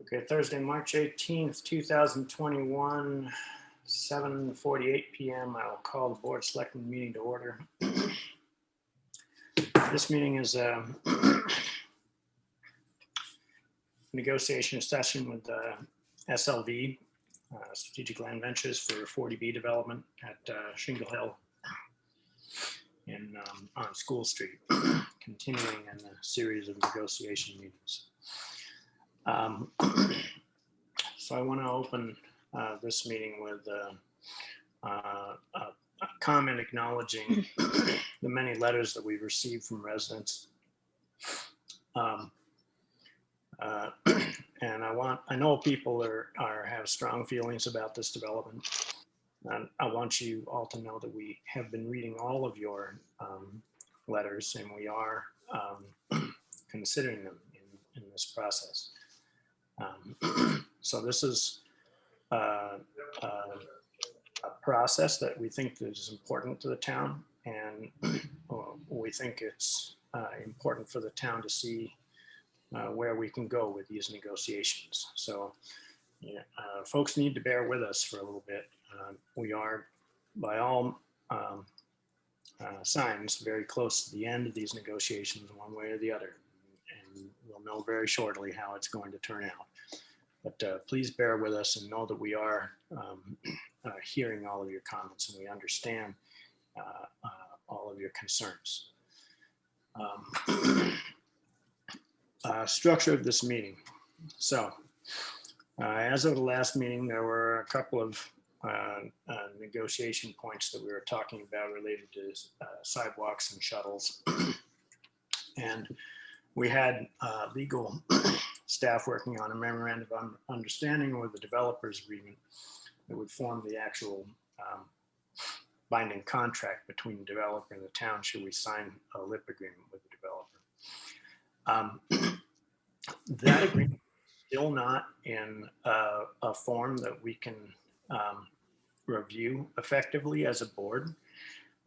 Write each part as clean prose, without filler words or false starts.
Okay, Thursday, March 18th, 2021, 7:48 p.m. I will call the Board of Selectmen meeting to order. This meeting is a negotiation session with SLV, Strategic Land Ventures, for 40B development at Shingle Hill on School Street, continuing in a series of negotiation meetings. So I want to open this meeting with a comment acknowledging the many letters that we've received from residents. And I know people have strong feelings about this development. And I want you all to know that we have been reading all of your letters, and we are considering them in this process. So this is a process that we think is important to the town, and we think it's important for the town to see where we can go with these negotiations. So folks need to bear with us for a little bit. We are, by all signs, very close to the end of these negotiations, one way or the other. And we'll know very shortly how it's going to turn out. But please bear with us and know that we are hearing all of your comments, and we understand all of your concerns. Structure of this meeting. So as of the last meeting, there were a couple of negotiation points that we were talking about related to sidewalks and shuttles. And we had legal staff working on a memorandum of understanding with the developers agreement that would form the actual binding contract between the developer and the town should we sign a LIP agreement with the developer. That agreement is still not in a form that we can review effectively as a board.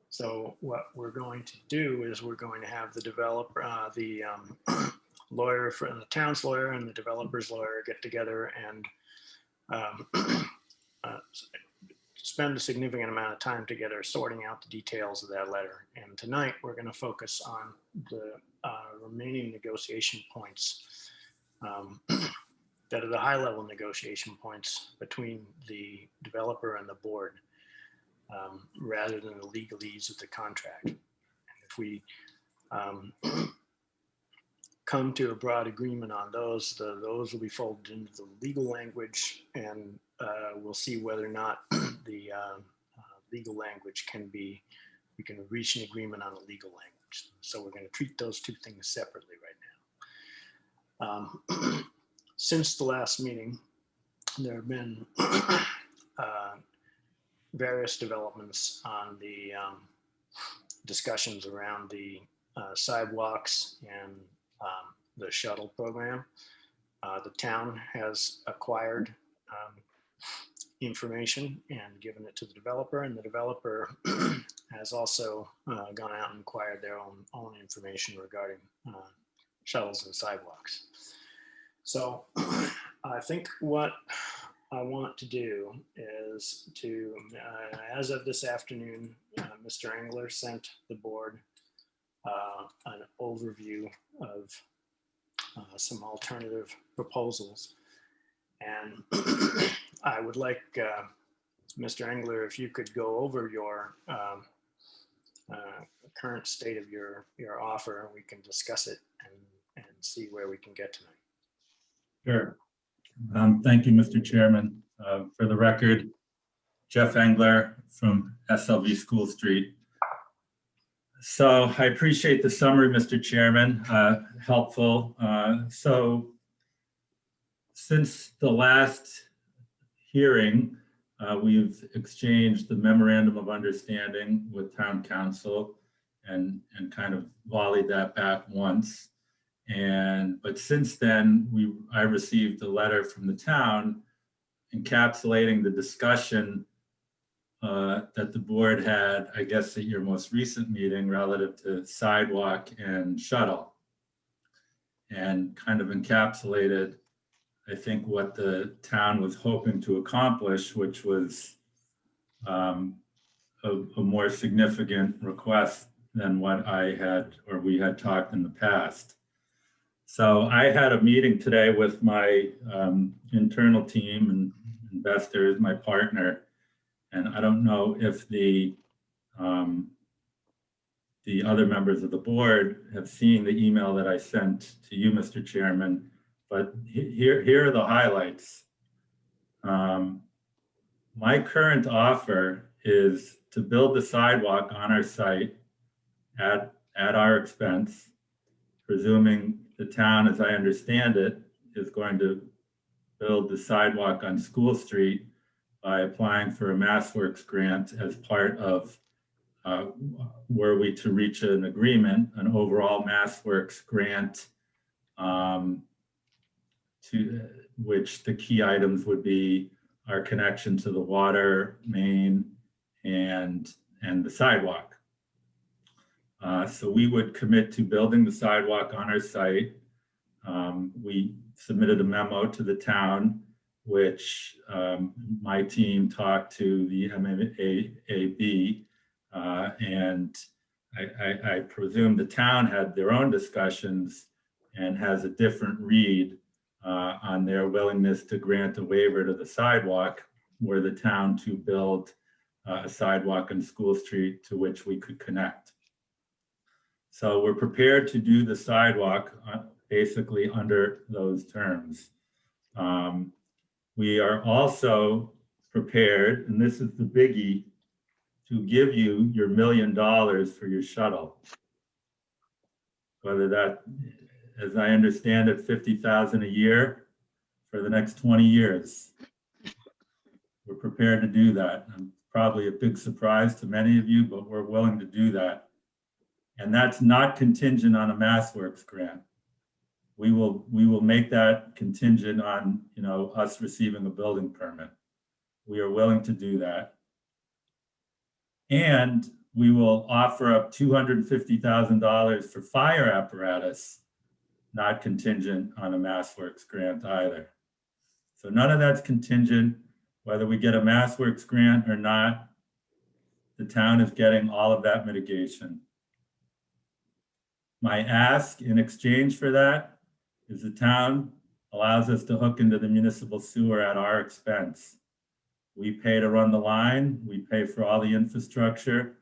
So what we're going to do is we're going to have the developer, the lawyer from the town's lawyer and the developer's lawyer get together and spend a significant amount of time together sorting out the details of that letter. And tonight we're going to focus on the remaining negotiation points that are the high-level negotiation points between the developer and the board, rather than the legalese of the contract. And if we come to a broad agreement on those, those will be folded into the legal language, and we'll see whether or not the legal language we can reach an agreement on the legal language. So we're going to treat those two things separately right now. Since the last meeting, there have been various developments on the discussions around the sidewalks and the shuttle program. The town has acquired information and given it to the developer, and the developer has also gone out and acquired their own information regarding shuttles and sidewalks. So I think what I want to do is to, as of this afternoon, Mr. Engler sent the board an overview of some alternative proposals. And I would like Mr. Engler, if you could go over your current state of your offer, and we can discuss it and see where we can get tonight. Sure. Thank you, Mr. Chairman. For the record, Jeff Engler from SLV School Street. So I appreciate the summary, Mr. Chairman, helpful. So since the last hearing, we've exchanged the memorandum of understanding with town council and kind of volleyed that back once. But since then, I received a letter from the town encapsulating the discussion that the board had, I guess, at your most recent meeting relative to sidewalk and shuttle, and kind of encapsulated, I think, what the town was hoping to accomplish, which was a more significant request than what I had or we had talked in the past. So I had a meeting today with my internal team and investors, my partner, and I don't know if the other members of the board have seen the email that I sent to you, Mr. Chairman, but here are the highlights. My current offer is to build the sidewalk on our site at our expense, presuming the town, as I understand it, is going to build the sidewalk on School Street by applying for a MassWorks grant as part of, were we to reach an agreement, an overall MassWorks grant, to which the key items would be our connection to the water main and the sidewalk. So we would commit to building the sidewalk on our site. We submitted a memo to the town, which my team talked to the MAAB, and I presume the town had their own discussions and has a different read on their willingness to grant a waiver to the sidewalk, were the town to build a sidewalk on School Street to which we could connect. So we're prepared to do the sidewalk basically under those terms. We are also prepared, and this is the biggie, to give you your $1 million for your shuttle. Whether that, as I understand it, $50,000 a year for the next 20 years. We're prepared to do that. And probably a big surprise to many of you, but we're willing to do that. And that's not contingent on a MassWorks grant. We will make that contingent on, you know, us receiving a building permit. We are willing to do that. And we will offer up $250,000 for fire apparatus, not contingent on a MassWorks grant either. So none of that's contingent, whether we get a MassWorks grant or not. The town is getting all of that mitigation. My ask in exchange for that is the town allows us to hook into the municipal sewer at our expense. We pay to run the line, we pay for all the infrastructure.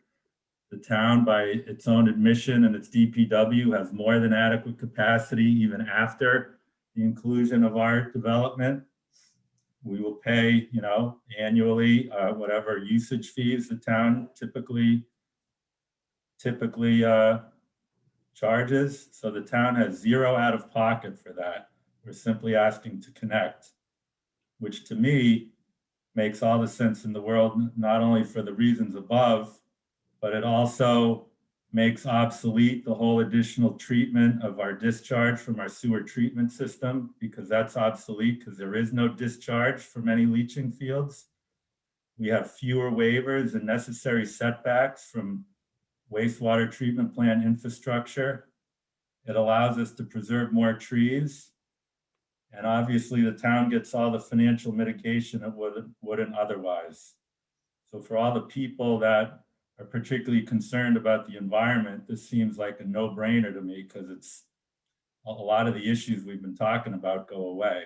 The town, by its own admission and its DPW, has more than adequate capacity even after the inclusion of our development. We will pay, you know, annually, whatever usage fees the town typically charges. So the town has zero out of pocket for that. We're simply asking to connect, which to me makes all the sense in the world, not only for the reasons above, but it also makes obsolete the whole additional treatment of our discharge from our sewer treatment system, because that's obsolete because there is no discharge from any leaching fields. We have fewer waivers and necessary setbacks from wastewater treatment plant infrastructure. It allows us to preserve more trees. And obviously the town gets all the financial mitigation it wouldn't otherwise. So for all the people that are particularly concerned about the environment, this seems like a no-brainer to me, because it's a lot of the issues we've been talking about go away.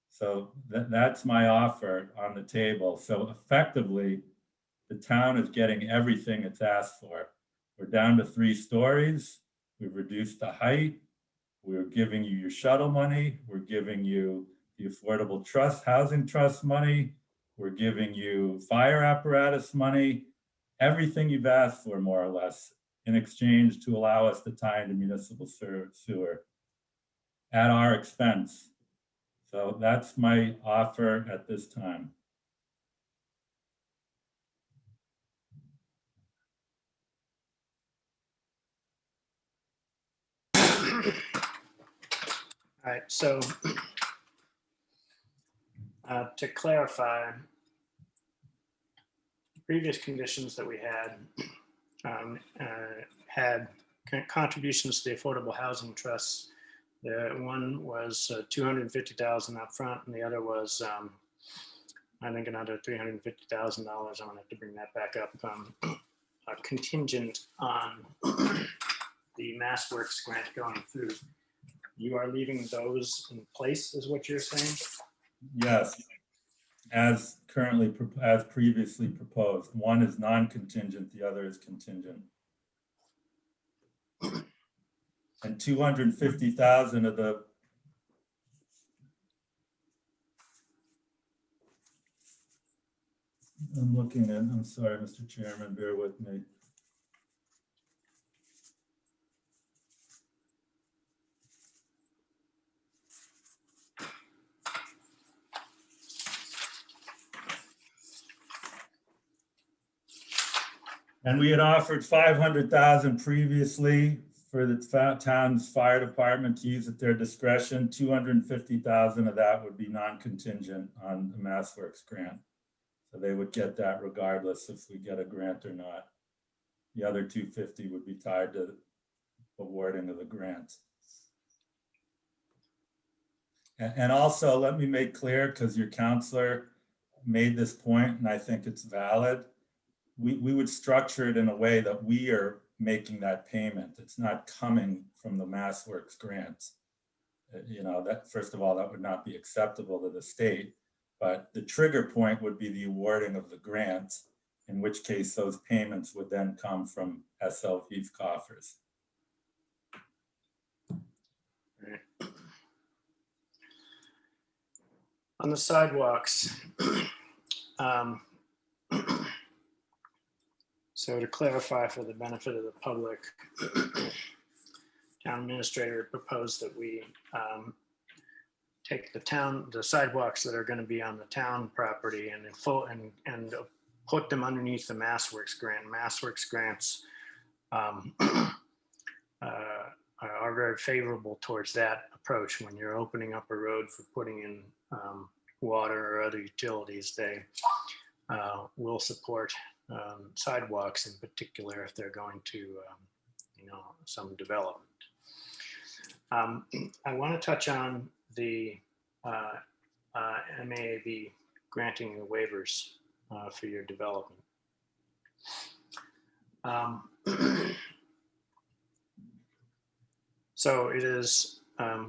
So that's my offer on the table. So effectively, the town is getting everything it's asked for. We're down to 3 stories. We've reduced the height. We're giving you your shuttle money. We're giving you the affordable trust, housing trust money. We're giving you fire apparatus money, everything you've asked for, more or less, in exchange to allow us to tie into municipal sewer at our expense. So that's my offer at this time. All right, so to clarify, previous conditions that we had contributions to the Affordable Housing Trust The one was 250,000 up front, and the other was, I think, another $350,000. I'm gonna have to bring that back up. Contingent on the MassWorks grant going through. You are leaving those in place, is what you're saying? Yes, as previously proposed. One is non-contingent, the other is contingent. And 250,000 of the I'm sorry, Mr. Chairman, bear with me. And we had offered 500,000 previously for the town's fire department to use at their discretion. 250,000 of that would be non-contingent on the MassWorks grant. So they would get that regardless if we get a grant or not. The other 250 would be tied to awarding of the grant. And also, let me make clear, because your counselor made this point, and I think it's valid. We would structure it in a way that we are making that payment. It's not coming from the MassWorks grants. You know, that first of all, that would not be acceptable to the state. But the trigger point would be the awarding of the grant, in which case those payments would then come from SLV's coffers. On the sidewalks, so to clarify for the benefit of the public, town administrator proposed that we take the sidewalks that are going to be on the town property and put them underneath the MassWorks grant. MassWorks grants are very favorable towards that approach. When you're opening up a road for putting in water or other utilities, they will support sidewalks in particular if they're going to, some development. I want to touch on the MAAB granting the waivers for your development. So it is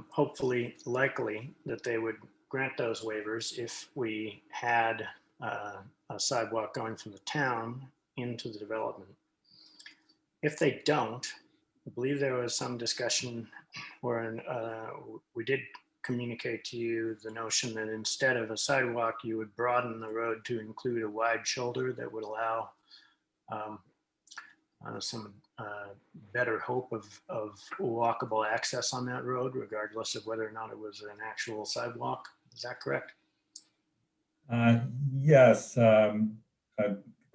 hopefully likely that they would grant those waivers if we had a sidewalk going from the town into the development. If they don't, I believe there was some discussion where we did communicate to you the notion that instead of a sidewalk, you would broaden the road to include a wide shoulder that would allow some better hope of walkable access on that road, regardless of whether or not it was an actual sidewalk. Is that correct? Yes,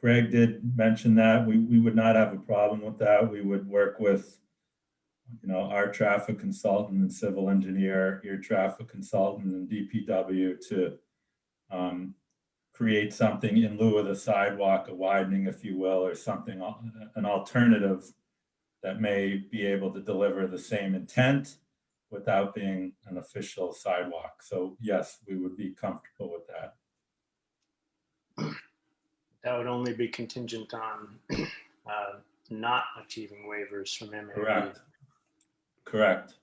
Greg did mention that. We would not have a problem with that. We would work with, our traffic consultant and civil engineer, your traffic consultant and DPW to create something in lieu of the sidewalk, a widening, if you will, or something, an alternative that may be able to deliver the same intent without being an official sidewalk. So yes, we would be comfortable with that. That would only be contingent on not achieving waivers from MAB. Correct. Correct.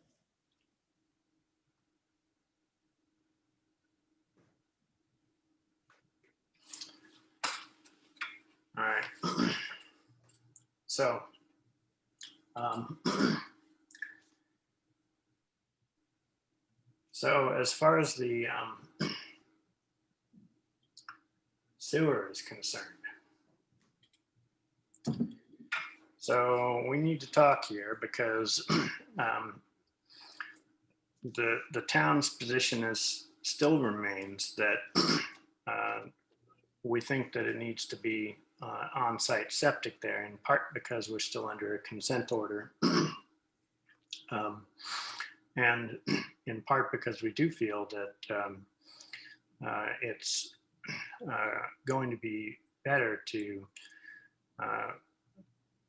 All right. So, so as far as the sewer is concerned, so we need to talk here because the town's position still remains that we think that it needs to be on-site septic there, in part because we're still under a consent order, and in part because we do feel that it's going to be better to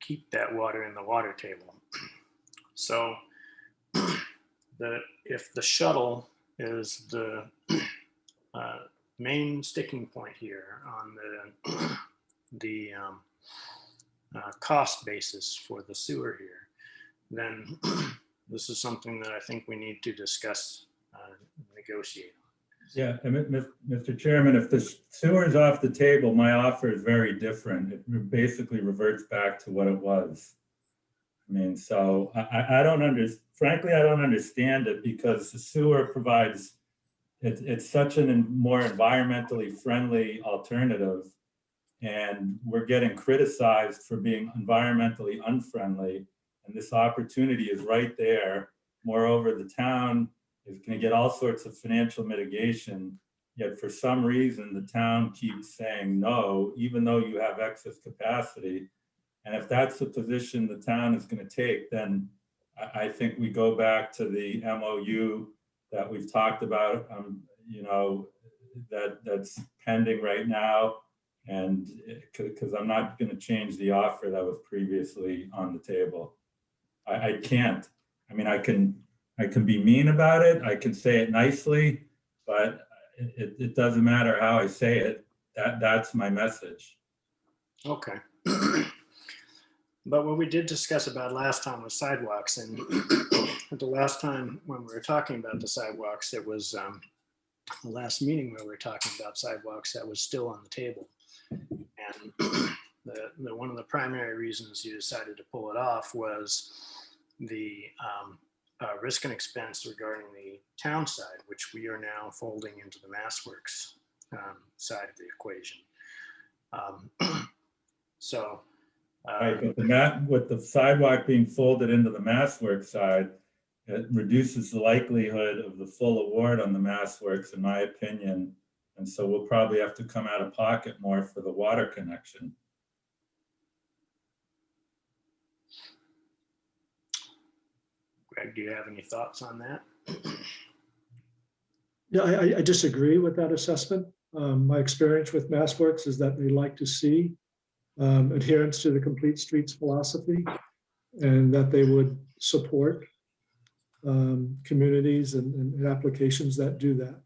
keep that water in the water table. So that if the shuttle is the main sticking point here on the cost basis for the sewer here, then this is something that I think we need to discuss, negotiate. Yeah, and Mr. Chairman, if the sewer is off the table, my offer is very different. It basically reverts back to what it was. I mean, so I don't frankly, I don't understand it, because the sewer provides, it's such a more environmentally friendly alternative, and we're getting criticized for being environmentally unfriendly. And this opportunity is right there. Moreover, the town is going to get all sorts of financial mitigation, yet for some reason, the town keeps saying no, even though you have excess capacity. And if that's the position the town is going to take, then I think we go back to the MOU that we've talked about, you know, that's pending right now. And because I'm not going to change the offer that was previously on the table. I can't. I mean, I can be mean about it. I can say it nicely, but it doesn't matter how I say it. That's my message. Okay. But what we did discuss about last time was sidewalks, and the last time when we were talking about the sidewalks, it was the last meeting where we were talking about sidewalks that was still on the table. And one of the primary reasons you decided to pull it off was the risk and expense regarding the town side, which we are now folding into the MassWorks side of the equation. Right, but with the sidewalk being folded into the MassWorks side, it reduces the likelihood of the full award on the MassWorks, in my opinion. And so we'll probably have to come out of pocket more for the water connection. Greg, do you have any thoughts on that? Yeah, I disagree with that assessment. My experience with MassWorks is that they like to see adherence to the complete streets philosophy, and that they would support communities and applications that do that.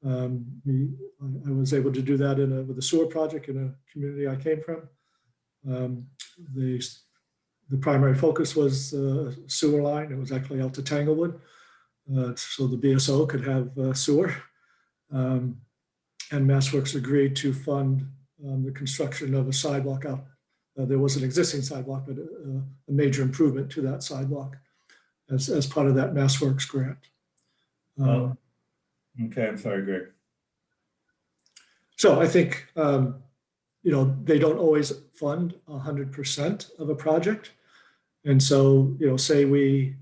I was able to do that with a sewer project in a community I came from. The primary focus was sewer line. It was actually out to Tanglewood, so the BSO could have sewer. And MassWorks agreed to fund the construction of a sidewalk out. There was an existing sidewalk, but a major improvement to that sidewalk as part of that MassWorks grant. Okay, I'm sorry, Greg. So I think, you know, they don't always fund 100% of a project. And so, you know, say we,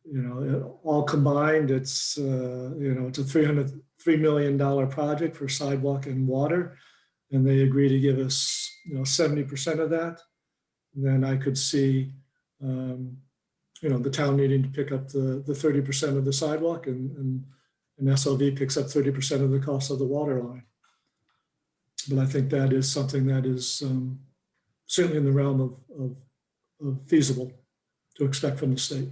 you know, all combined, it's, you know, it's a $3 million project for sidewalk and water, and they agree to give us, you know, 70% of that, then I could see, you know, the town needing to pick up the 30% of the sidewalk, and SLV picks up 30% of the cost of the water line. But I think that is something that is certainly in the realm of feasible to expect from the state.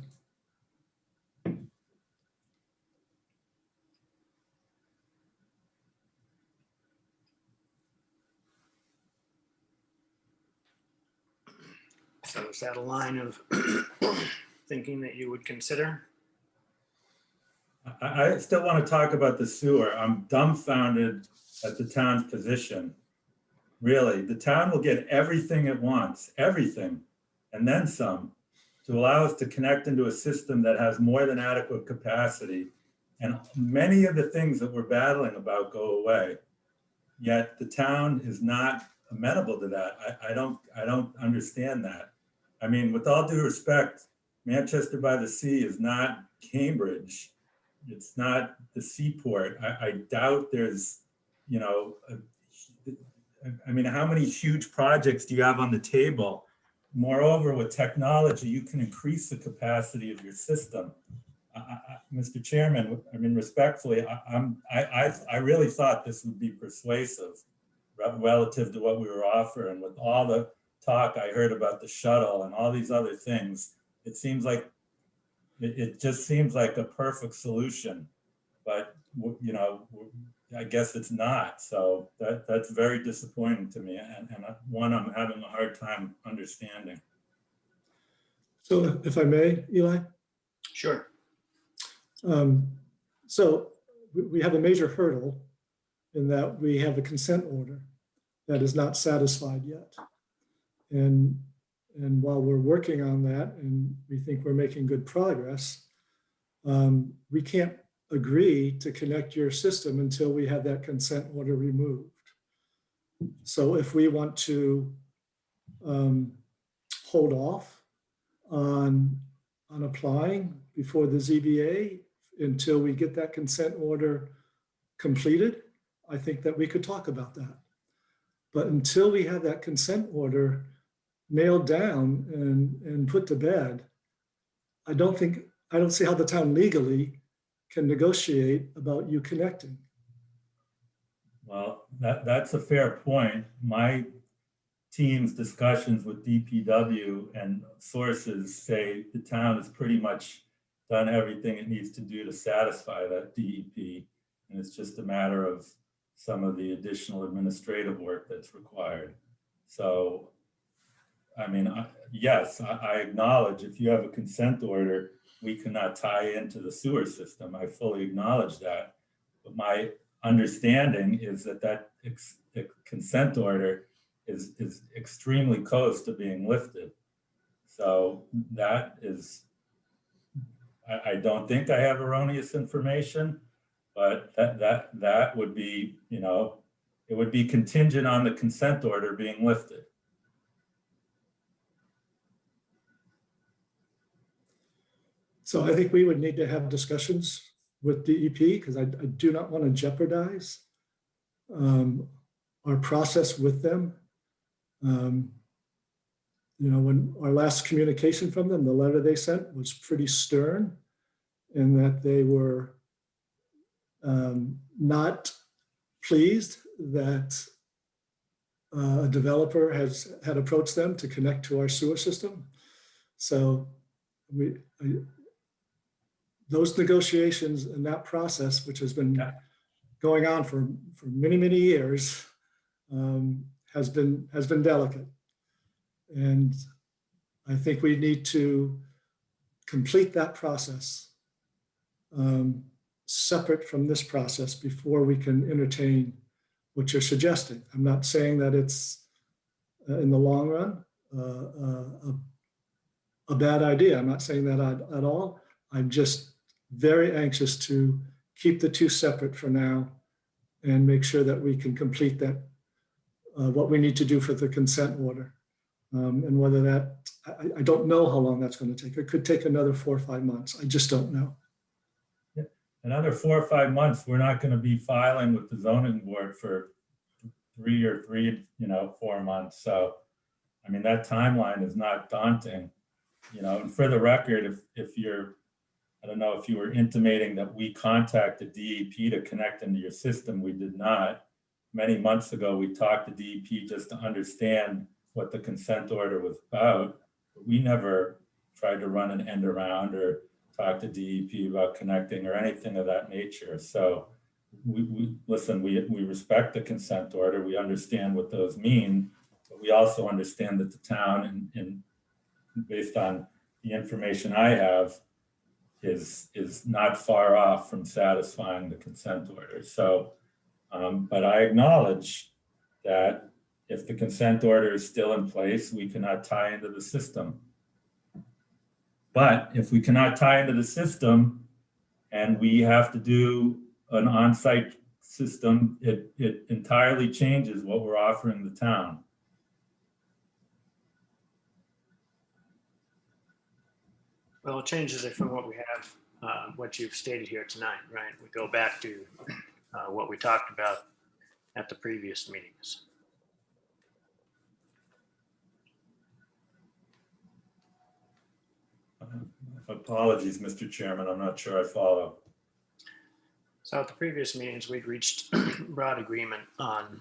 So is that a line of thinking that you would consider? I still want to talk about the sewer. I'm dumbfounded at the town's position. Really, the town will get everything it wants, everything, and then some, to allow us to connect into a system that has more than adequate capacity. And many of the things that we're battling about go away. Yet the town is not amenable to that. I don't understand that. I mean, with all due respect, Manchester-by-the-Sea is not Cambridge. It's not the seaport. I doubt there's, you know, I mean, how many huge projects do you have on the table? Moreover, with technology, you can increase the capacity of your system. Mr. Chairman, I mean, respectfully, I really thought this would be persuasive relative to what we were offering. With all the talk I heard about the shuttle and all these other things, it seems like it just seems like a perfect solution, but you know, I guess it's not. So that's very disappointing to me, and one I'm having a hard time understanding. So if I may, Eli, Sure. so we have a major hurdle in that we have a consent order that is not satisfied yet. And while we're working on that and we think we're making good progress, we can't agree to connect your system until we have that consent order removed. So if we want to hold off on applying before the ZBA until we get that consent order completed, I think that we could talk about that. But until we have that consent order nailed down and put to bed, I don't see how the town legally can negotiate about you connecting. Well, that's a fair point. My team's discussions with DPW and sources say the town has pretty much done everything it needs to do to satisfy that DEP. And it's just a matter of some of the additional administrative work that's required. So, I mean, yes, I acknowledge if you have a consent order, we cannot tie into the sewer system. I fully acknowledge that. But my understanding is that consent order is extremely close to being lifted. So that is, I don't think I have erroneous information, but that would be, you know, it would be contingent on the consent order being lifted. So I think we would need to have discussions with DEP because I do not want to jeopardize our process with them. You know, when our last communication from them, the letter they sent was pretty stern in that they were not pleased that a developer had approached them to connect to our sewer system. So those negotiations and that process, which has been going on for many, many years, has been delicate. And I think we need to complete that process separate from this process before we can entertain what you're suggesting. I'm not saying that it's in the long run a bad idea. I'm not saying that at all. I'm just very anxious to keep the two separate for now and make sure that we can complete that, what we need to do for the consent order. And whether that, I don't know how long that's going to take. It could take another 4 or 5 months. I just don't know. Yeah. Another 4 or 5 months, we're not going to be filing with the zoning board for 4 months. So, I mean, that timeline is not daunting, you know, and for the record, if you're, I don't know if you were intimating that we contacted DEP to connect into your system, we did not. Many months ago, we talked to DEP just to understand what the consent order was about. But we never tried to run an end around or talk to DEP about connecting or anything of that nature. So we respect the consent order. We understand what those mean, but we also understand that the town, and based on the information I have, is not far off from satisfying the consent order. So, but I acknowledge that if the consent order is still in place, we cannot tie into the system. But if we cannot tie into the system and we have to do an on-site system, it entirely changes what we're offering the town. Well, it changes it from what we have, what you've stated here tonight, right? We go back to what we talked about at the previous meetings. Apologies, Mr. Chairman, I'm not sure I follow. So at the previous meetings, we'd reached broad agreement on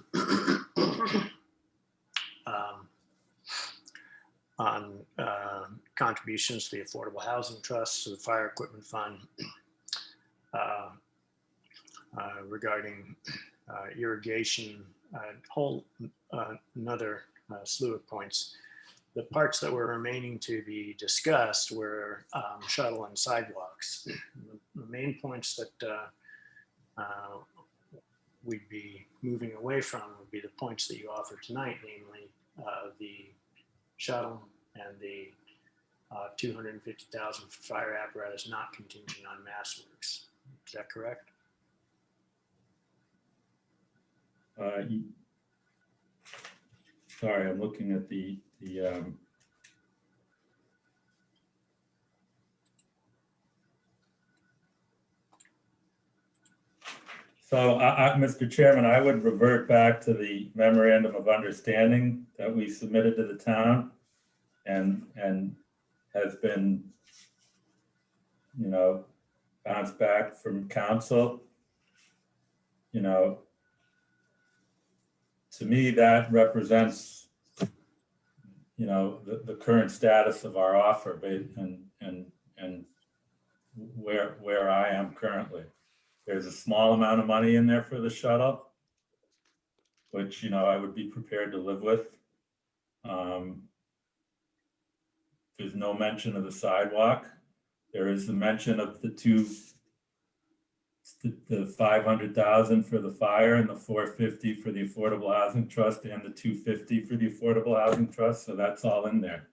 contributions to the Affordable Housing Trust, to the Fire Equipment Fund, regarding irrigation, whole another slew of points. The parts that were remaining to be discussed were shuttle and sidewalks. The main points that we'd be moving away from would be the points that you offered tonight, namely the shuttle and the 250,000 for fire apparatus not contingent on mass works. Is that correct? Sorry, I'm looking at the so Mr. Chairman, I would revert back to the memorandum of understanding that we submitted to the town and has been, you know, bounced back from council. You know, to me, that represents, you know, the current status of our offer and where I am currently. There's a small amount of money in there for the shuttle, which, you know, I would be prepared to live with. There's no mention of the sidewalk. There is a mention of the 500,000 for the fire and the 450 for the Affordable Housing Trust and the 250 for the Affordable Housing Trust. So that's all in there.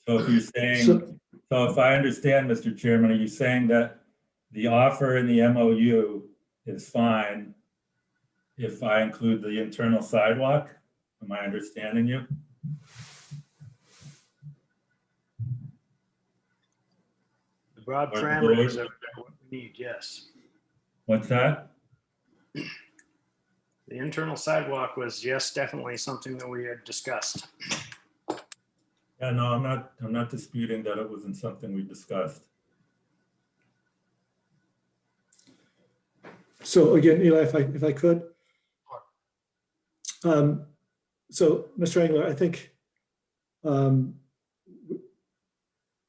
So if you're saying, so if I understand, Mr. Chairman, are you saying that the offer in the MOU is fine if I include the internal sidewalk? Am I understanding you? The broad parameters of what we need, yes. What's that? The internal sidewalk was, yes, definitely something that we had discussed. Yeah, no, I'm not disputing that it wasn't something we discussed. So again, Eli, if I could. So Mr. Engler, I think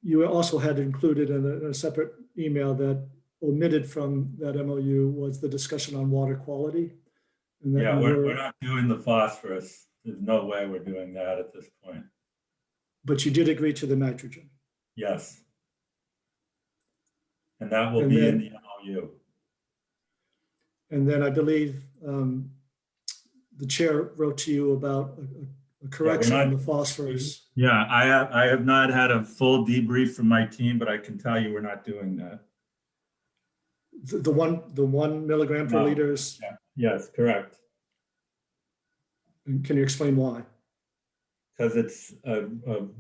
you also had included in a separate email that omitted from that MOU was the discussion on water quality. And that Yeah, we're not doing the phosphorus. There's no way we're doing that at this point. But you did agree to the nitrogen. Yes. And that will be in the MOU. And then I believe the chair wrote to you about a correction on the phosphorus. Yeah, I have not had a full debrief from my team, but I can tell you we're not doing that. The 1 milligram per liter is. Yeah. Yes, correct. And can you explain why? Because it's a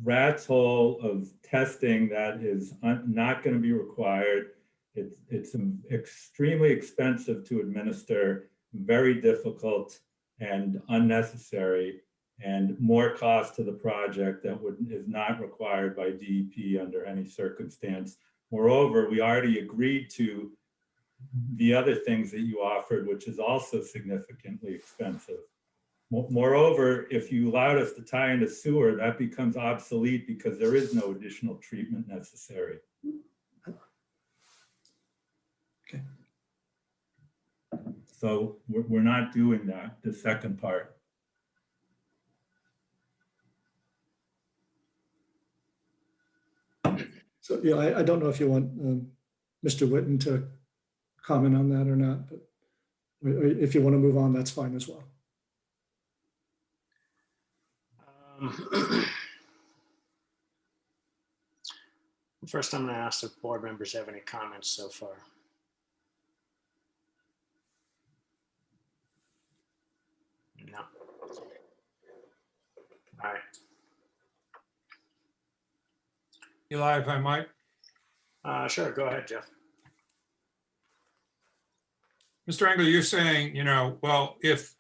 rat's hole of testing that is not going to be required. It's extremely expensive to administer, very difficult and unnecessary, and more cost to the project that is not required by DEP under any circumstance. Moreover, we already agreed to the other things that you offered, which is also significantly expensive. Moreover, if you allowed us to tie into sewer, that becomes obsolete because there is no additional treatment necessary. Okay. So we're not doing that, the second part. So yeah, I don't know if you want Mr. Whitten to comment on that or not, but if you want to move on, that's fine as well. First, I'm going to ask if board members have any comments so far. No. All right. Eli, if I might. Sure, go ahead, Jeff. Mr. Engler, you're saying, you know, well, if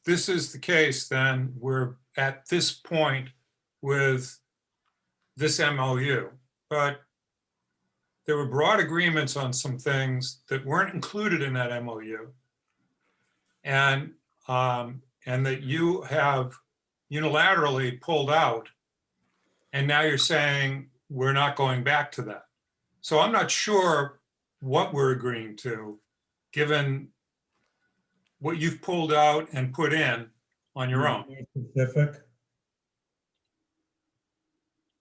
this is the case, then we're at this point with this MOU. But there were broad agreements on some things that weren't included in that MOU. And that you have unilaterally pulled out. And now you're saying we're not going back to that. So I'm not sure what we're agreeing to, given what you've pulled out and put in on your own. Specific.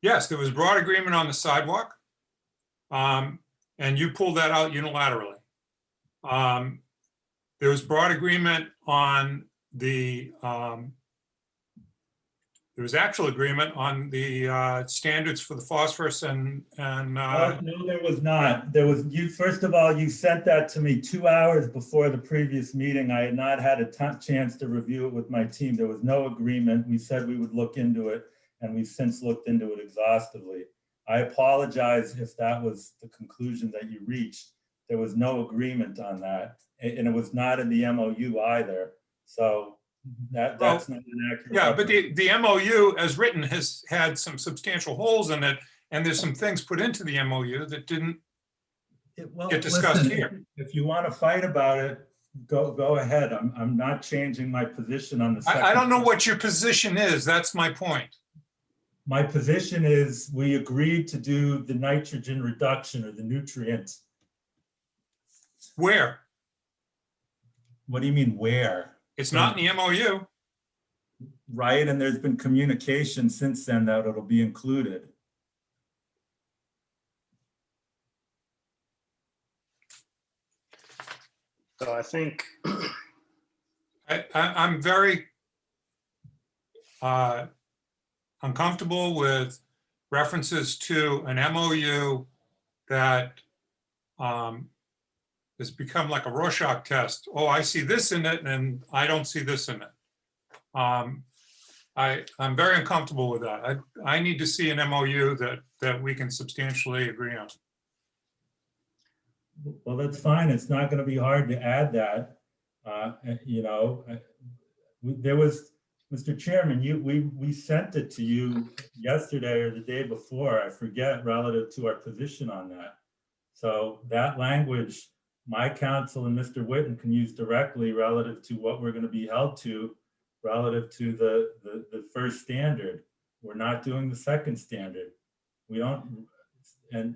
Yes, there was broad agreement on the sidewalk. And you pulled that out unilaterally. There was broad agreement on the, there was actual agreement on the standards for the phosphorus and No, there was not. There was, you, first of all, you sent that to me 2 hours before the previous meeting. I had not had a chance to review it with my team. There was no agreement. We said we would look into it, and we've since looked into it exhaustively. I apologize if that was the conclusion that you reached. There was no agreement on that, and it was not in the MOU either. So that's not an accurate. yeah, but the MOU as written has had some substantial holes in it, and there's some things put into the MOU that didn't get discussed here. If you want to fight about it, go ahead. I'm not changing my position on the second. I don't know what your position is. That's my point. My position is we agreed to do the nitrogen reduction or the nutrients. Where? What do you mean where? It's not in the MOU. Right, and there's been communication since then that it'll be included. So I think I'm very uncomfortable with references to an MOU that has become like a Rorschach test. Oh, I see this in it and I don't see this in it. I'm very uncomfortable with that. I need to see an MOU that we can substantially agree on. Well, that's fine. It's not going to be hard to add that. You know, there was, Mr. Chairman, we sent it to you yesterday or the day before, I forget, relative to our position on that. So that language, my counsel and Mr. Whitten can use directly relative to what we're going to be held to relative to the first standard. We're not doing the second standard. We don't, and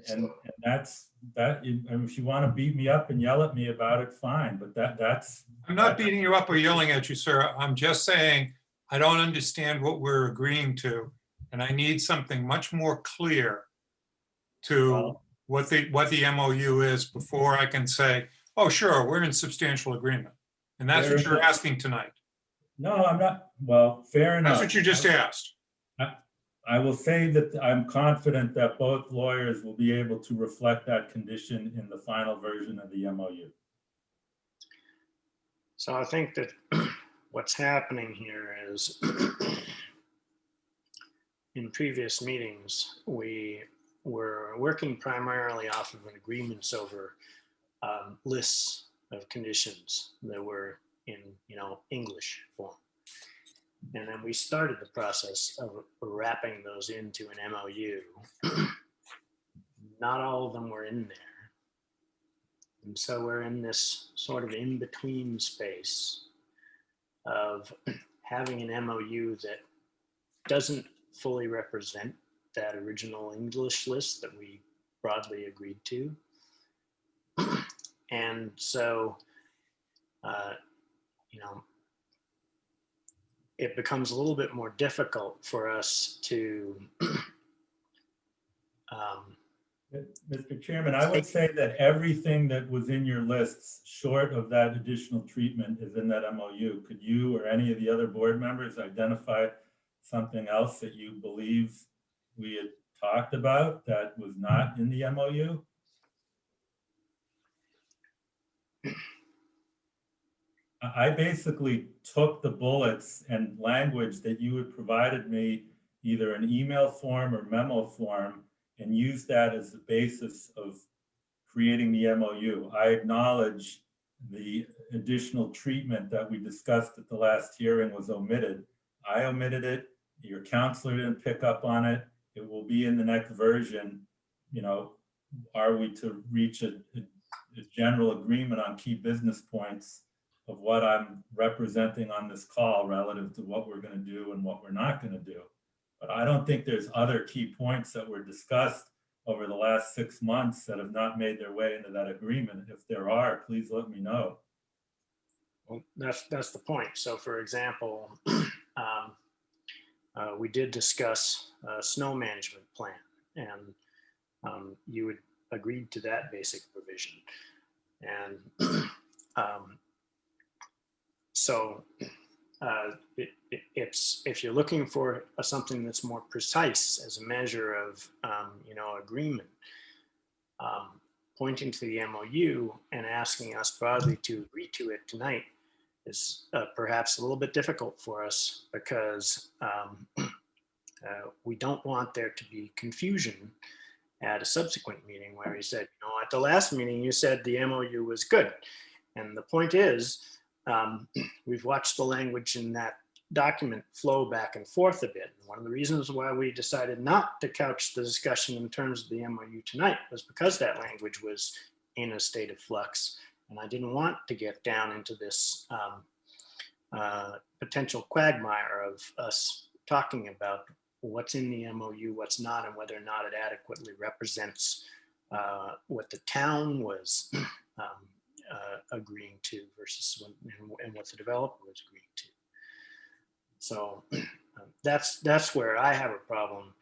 that's that. If you want to beat me up and yell at me about it, fine. But that's. I'm not beating you up or yelling at you, sir. I'm just saying I don't understand what we're agreeing to, and I need something much more clear to what the MOU is before I can say, oh, sure, we're in substantial agreement. And that's what you're asking tonight. No, I'm not. Well, fair enough. That's what you just asked. I will say that I'm confident that both lawyers will be able to reflect that condition in the final version of the MOU. So I think that what's happening here is in previous meetings, we were working primarily off of an agreements over lists of conditions that were in, English form. And then we started the process of wrapping those into an MOU. Not all of them were in there. And so we're in this sort of in-between space of having an MOU that doesn't fully represent that original English list that we broadly agreed to. And so, it becomes a little bit more difficult for us to Mr. Chairman, I would say that everything that was in your lists short of that additional treatment is in that MOU. Could you or any of the other board members identify something else that you believe we had talked about that was not in the MOU? I basically took the bullets and language that you had provided me, either in email form or memo form, and used that as the basis of creating the MOU. I acknowledge the additional treatment that we discussed at the last hearing was omitted. I omitted it. Your counselor didn't pick up on it. It will be in the next version. are we to reach a general agreement on key business points of what I'm representing on this call relative to what we're going to do and what we're not going to do. But I don't think there's other key points that were discussed over the last 6 months that have not made their way into that agreement. If there are, please let me know. Well, that's the point. So, for example, we did discuss a snow management plan, and you had agreed to that basic provision. And so it's, if you're looking for something that's more precise as a measure of agreement, pointing to the MOU and asking us broadly to agree to it tonight is perhaps a little bit difficult for us, because we don't want there to be confusion at a subsequent meeting where he said, at the last meeting you said the MOU was good. And the point is, we've watched the language in that document flow back and forth a bit. And one of the reasons why we decided not to couch the discussion in terms of the MOU tonight was because that language was in a state of flux. And I didn't want to get down into this potential quagmire of us talking about what's in the MOU, what's not, and whether or not it adequately represents what the town was agreeing to versus and what the developer was agreeing to. So that's where I have a problem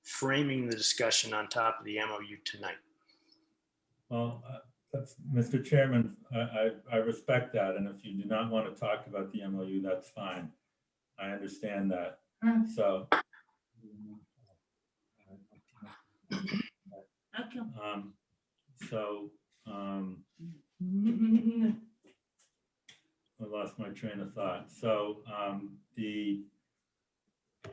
framing the discussion on top of the MOU tonight. Well, Mr. Chairman, I respect that. And if you do not want to talk about the MOU, that's fine. I understand that. So, I lost my train of thought. So the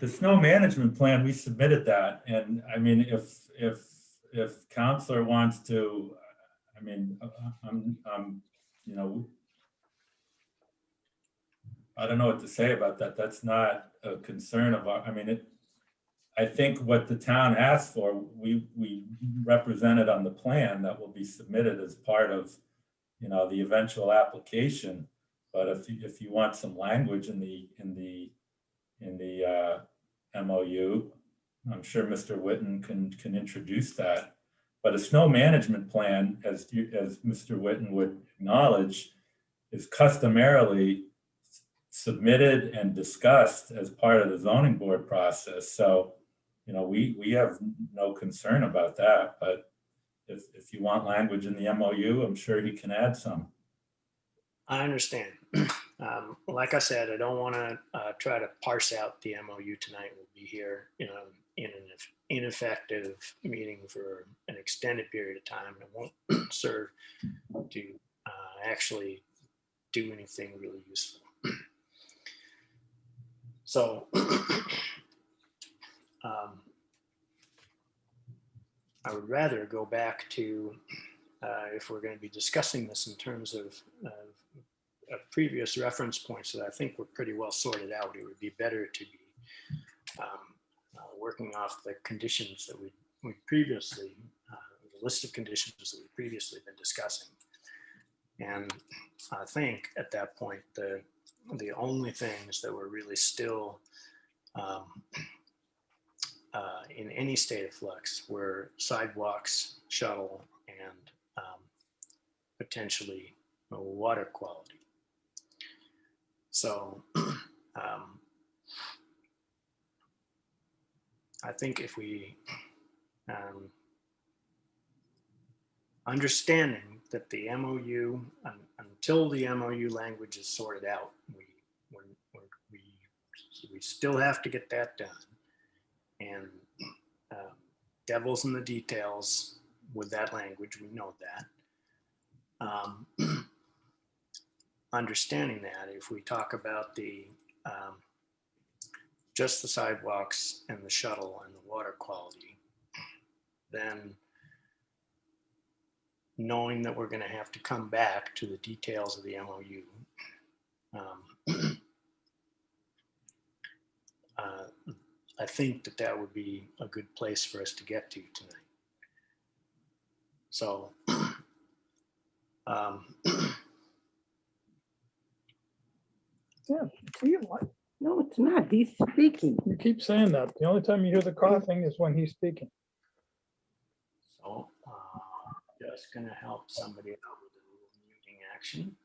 snow management plan, we submitted that, and I mean, if Counselor wants to, I mean, I don't know what to say about that. That's not a concern of our. I mean, I think what the town asked for, we represented on the plan that will be submitted as part of, the eventual application. But if you want some language in the MOU, I'm sure Mr. Whitten can introduce that. But a snow management plan, as Mr. Whitten would acknowledge, is customarily submitted and discussed as part of the zoning board process. So, we have no concern about that. But if you want language in the MOU, I'm sure he can add some. I understand. Like I said, I don't want to try to parse out the MOU tonight. We'll be here, in an ineffective meeting for an extended period of time. It won't serve to actually do anything really useful. So I would rather go back to, if we're going to be discussing this in terms of previous reference points that I think were pretty well sorted out, it would be better to be working off the conditions that we previously, the list of conditions that we've previously been discussing. And I think at that point, the only things that were really still in any state of flux were sidewalks, shuttle, and potentially water quality. So I think if we, understanding that the MOU, until the MOU language is sorted out, we still have to get that done. And devil's in the details with that language, we know that. Understanding that, if we talk about the just the sidewalks and the shuttle and the water quality, then knowing that we're going to have to come back to the details of the MOU, I think that would be a good place for us to get to tonight. So, Yeah, see what? No, it's not. He's speaking. You keep saying that. The only time you hear the coughing is when he's speaking. so just gonna help somebody out with a little muting action.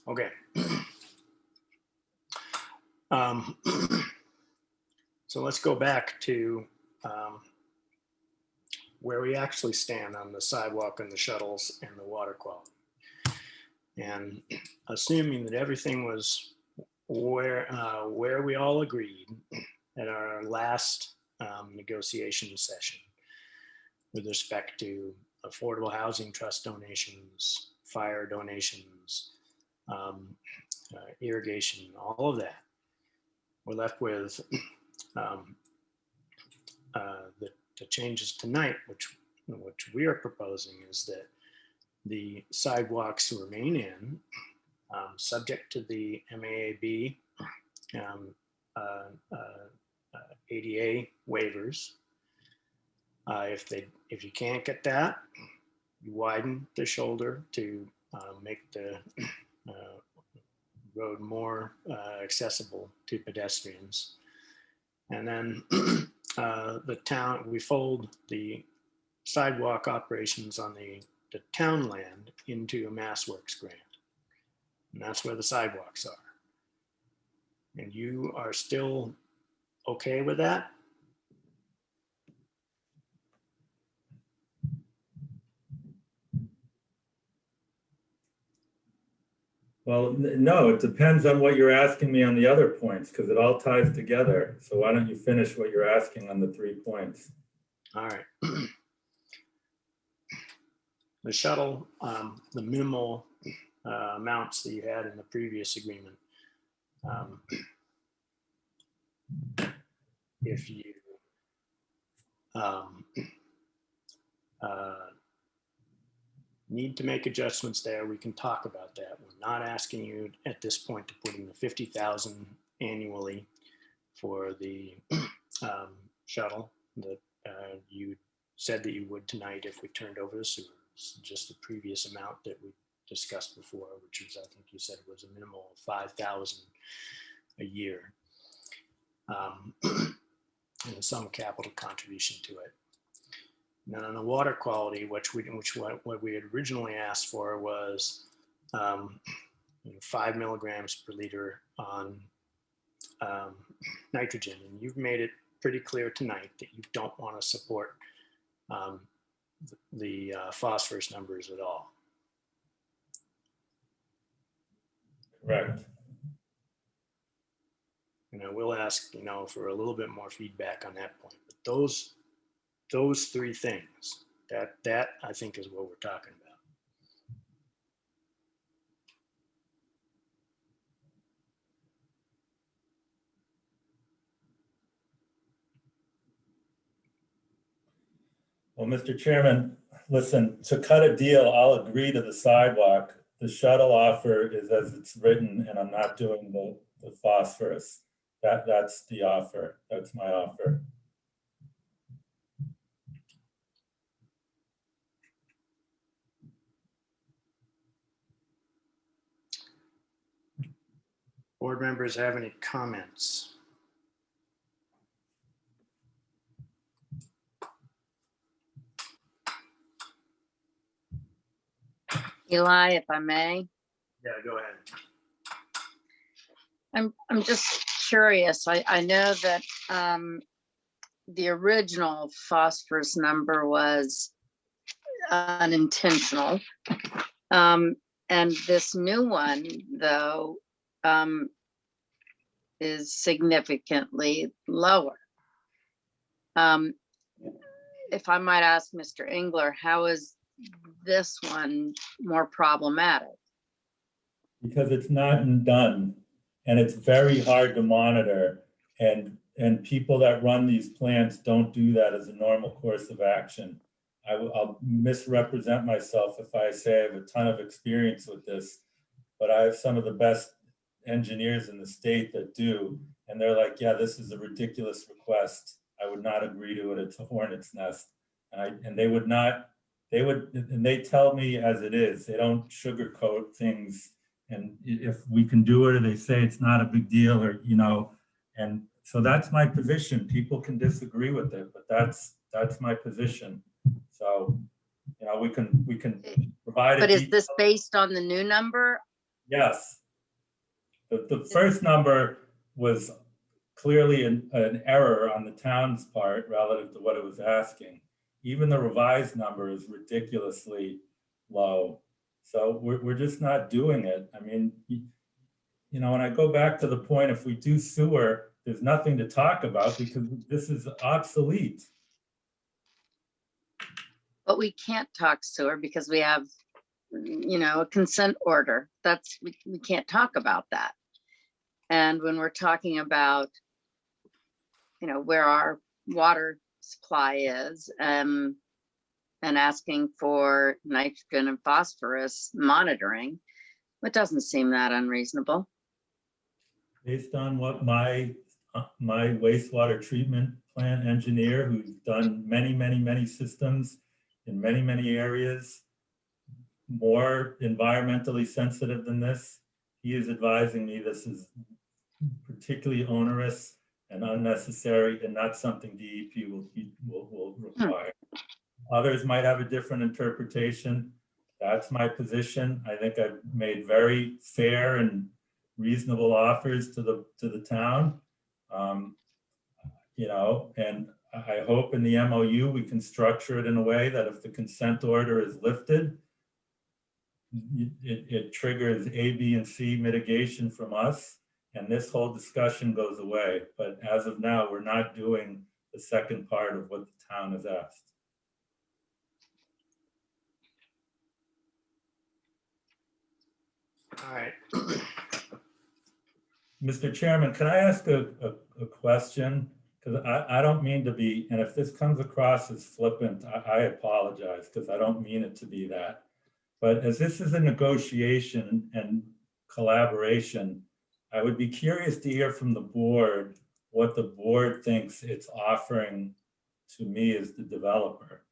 Okay. So let's go back to where we actually stand on the sidewalk and the shuttles and the water quality. And assuming that everything was where we all agreed at our last negotiation session with respect to affordable housing trust donations, fire donations, irrigation, all of that, we're left with the changes tonight, which we are proposing is that the sidewalks remain in, subject to the MAAB ADA waivers. If you can't get that, you widen the shoulder to make the road more accessible to pedestrians. And then we fold the sidewalk operations on the town land into a MassWorks grant. And that's where the sidewalks are. And you are still okay with that? Well, no, it depends on what you're asking me on the other points, because it all ties together. So why don't you finish what you're asking on the 3 points? All right. The shuttle, the minimal amounts that you had in the previous agreement. If you need to make adjustments there, we can talk about that. We're not asking you at this point to put in the 50,000 annually for the shuttle that you said that you would tonight if we turned over the sewer. It's just the previous amount that we discussed before, which was, I think you said, was a minimal of 5,000 a year, and some capital contribution to it. And then on the water quality, what we had originally asked for was 5 milligrams per liter on nitrogen, and you've made it pretty clear tonight that you don't want to support the phosphorus numbers at all. Correct. And I will ask, for a little bit more feedback on that point. But those 3 things, that I think is what we're talking about. Well, Mr. Chairman, listen, to cut a deal, I'll agree to the sidewalk. The shuttle offer is as it's written, and I'm not doing the phosphorus. That's the offer. That's my offer. Board members have any comments? Eli, if I may, Yeah, go ahead. I'm just curious. I know that the original phosphorus number was unintentional. And this new one, though, is significantly lower. If I might ask Mr. Engler, how is this one more problematic? Because it's not done, and it's very hard to monitor, and people that run these plants don't do that as a normal course of action. I'll misrepresent myself if I say I have a ton of experience with this, but I have some of the best engineers in the state that do, and they're like, yeah, this is a ridiculous request. I would not agree to it. It's a hornet's nest. And they would not, and they tell me as it is, they don't sugarcoat things. And if we can do it, or they say it's not a big deal, or, and so that's my position. People can disagree with it, but that's my position. So, we can provide But a is this detail. based on the new number? Yes. The first number was clearly an error on the town's part relative to what it was asking. Even the revised number is ridiculously low. So we're just not doing it. I mean, when I go back to the point, if we do sewer, there's nothing to talk about because this is obsolete. But we can't talk sewer because we have, a consent order. We can't talk about that. And when we're talking about, where our water supply is, and asking for nitrogen and phosphorus monitoring, it doesn't seem that unreasonable. Based on what my wastewater treatment plant engineer, who's done many systems in many areas, more environmentally sensitive than this, he is advising me this is particularly onerous and unnecessary and not something DEP will require. Others might have a different interpretation. That's my position. I think I've made very fair and reasonable offers to the town. And I hope in the MOU we can structure it in a way that if the consent order is lifted, it triggers A, B, and C mitigation from us, and this whole discussion goes away. But as of now, we're not doing the second part of what the town has asked. All right. Mr. Chairman, can I ask a question? Because I don't mean to be, and if this comes across as flippant, I apologize, because I don't mean it to be that. But as this is a negotiation and collaboration, I would be curious to hear from the board what the board thinks it's offering to me as the developer.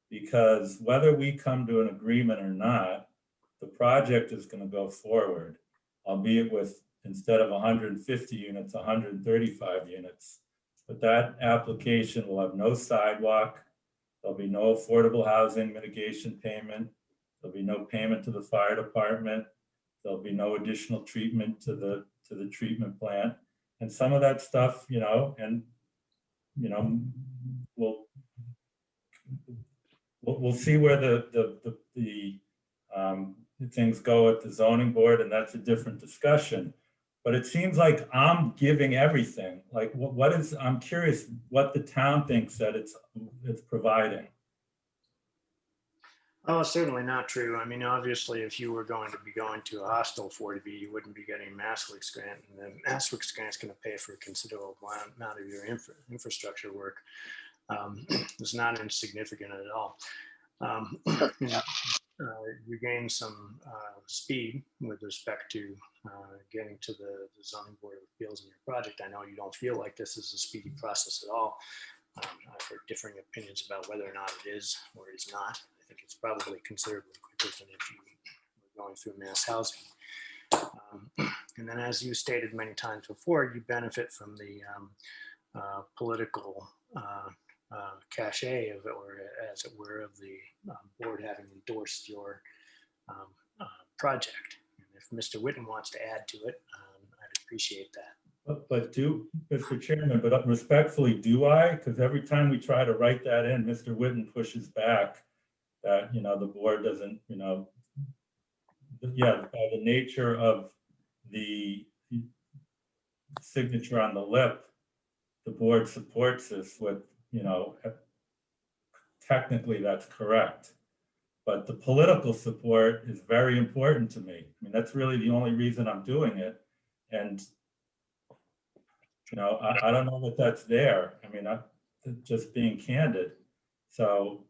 Because whether we come to an agreement or not, the project is going to go forward, albeit with, instead of 150 units, 135 units. But that application will have no sidewalk. There'll be no affordable housing mitigation payment. There'll be no payment to the fire department. There'll be no additional treatment to the treatment plant. And some of that stuff, we'll see where the things go at the zoning board, and that's a different discussion. But it seems like I'm giving everything. Like, I'm curious what the town thinks that it's providing. Oh, certainly not true. I mean, obviously, if you were going to a hostile 40B, you wouldn't be getting a Massworks grant, and the Massworks grant is going to pay for a considerable amount of your infrastructure work. It's not insignificant at all. You gain some speed with respect to getting to the zoning board of appeals in your project. I know you don't feel like this is a speedy process at all. I've heard differing opinions about whether or not it is or is not. I think it's probably considerably quicker than if you were going through mass housing. And then, as you stated many times before, you benefit from the political cachet of it, or as it were, of the board having endorsed your project. And if Mr. Whitten wants to add to it, I'd appreciate that. But Mr. Chairman, but respectfully, do I? Because every time we try to write that in, Mr. Whitten pushes back that, the board doesn't, by the nature of the signature on the lip, the board supports this with, technically that's correct. But the political support is very important to me. I mean, that's really the only reason I'm doing it. And I don't know that that's there. I mean, I'm just being candid. So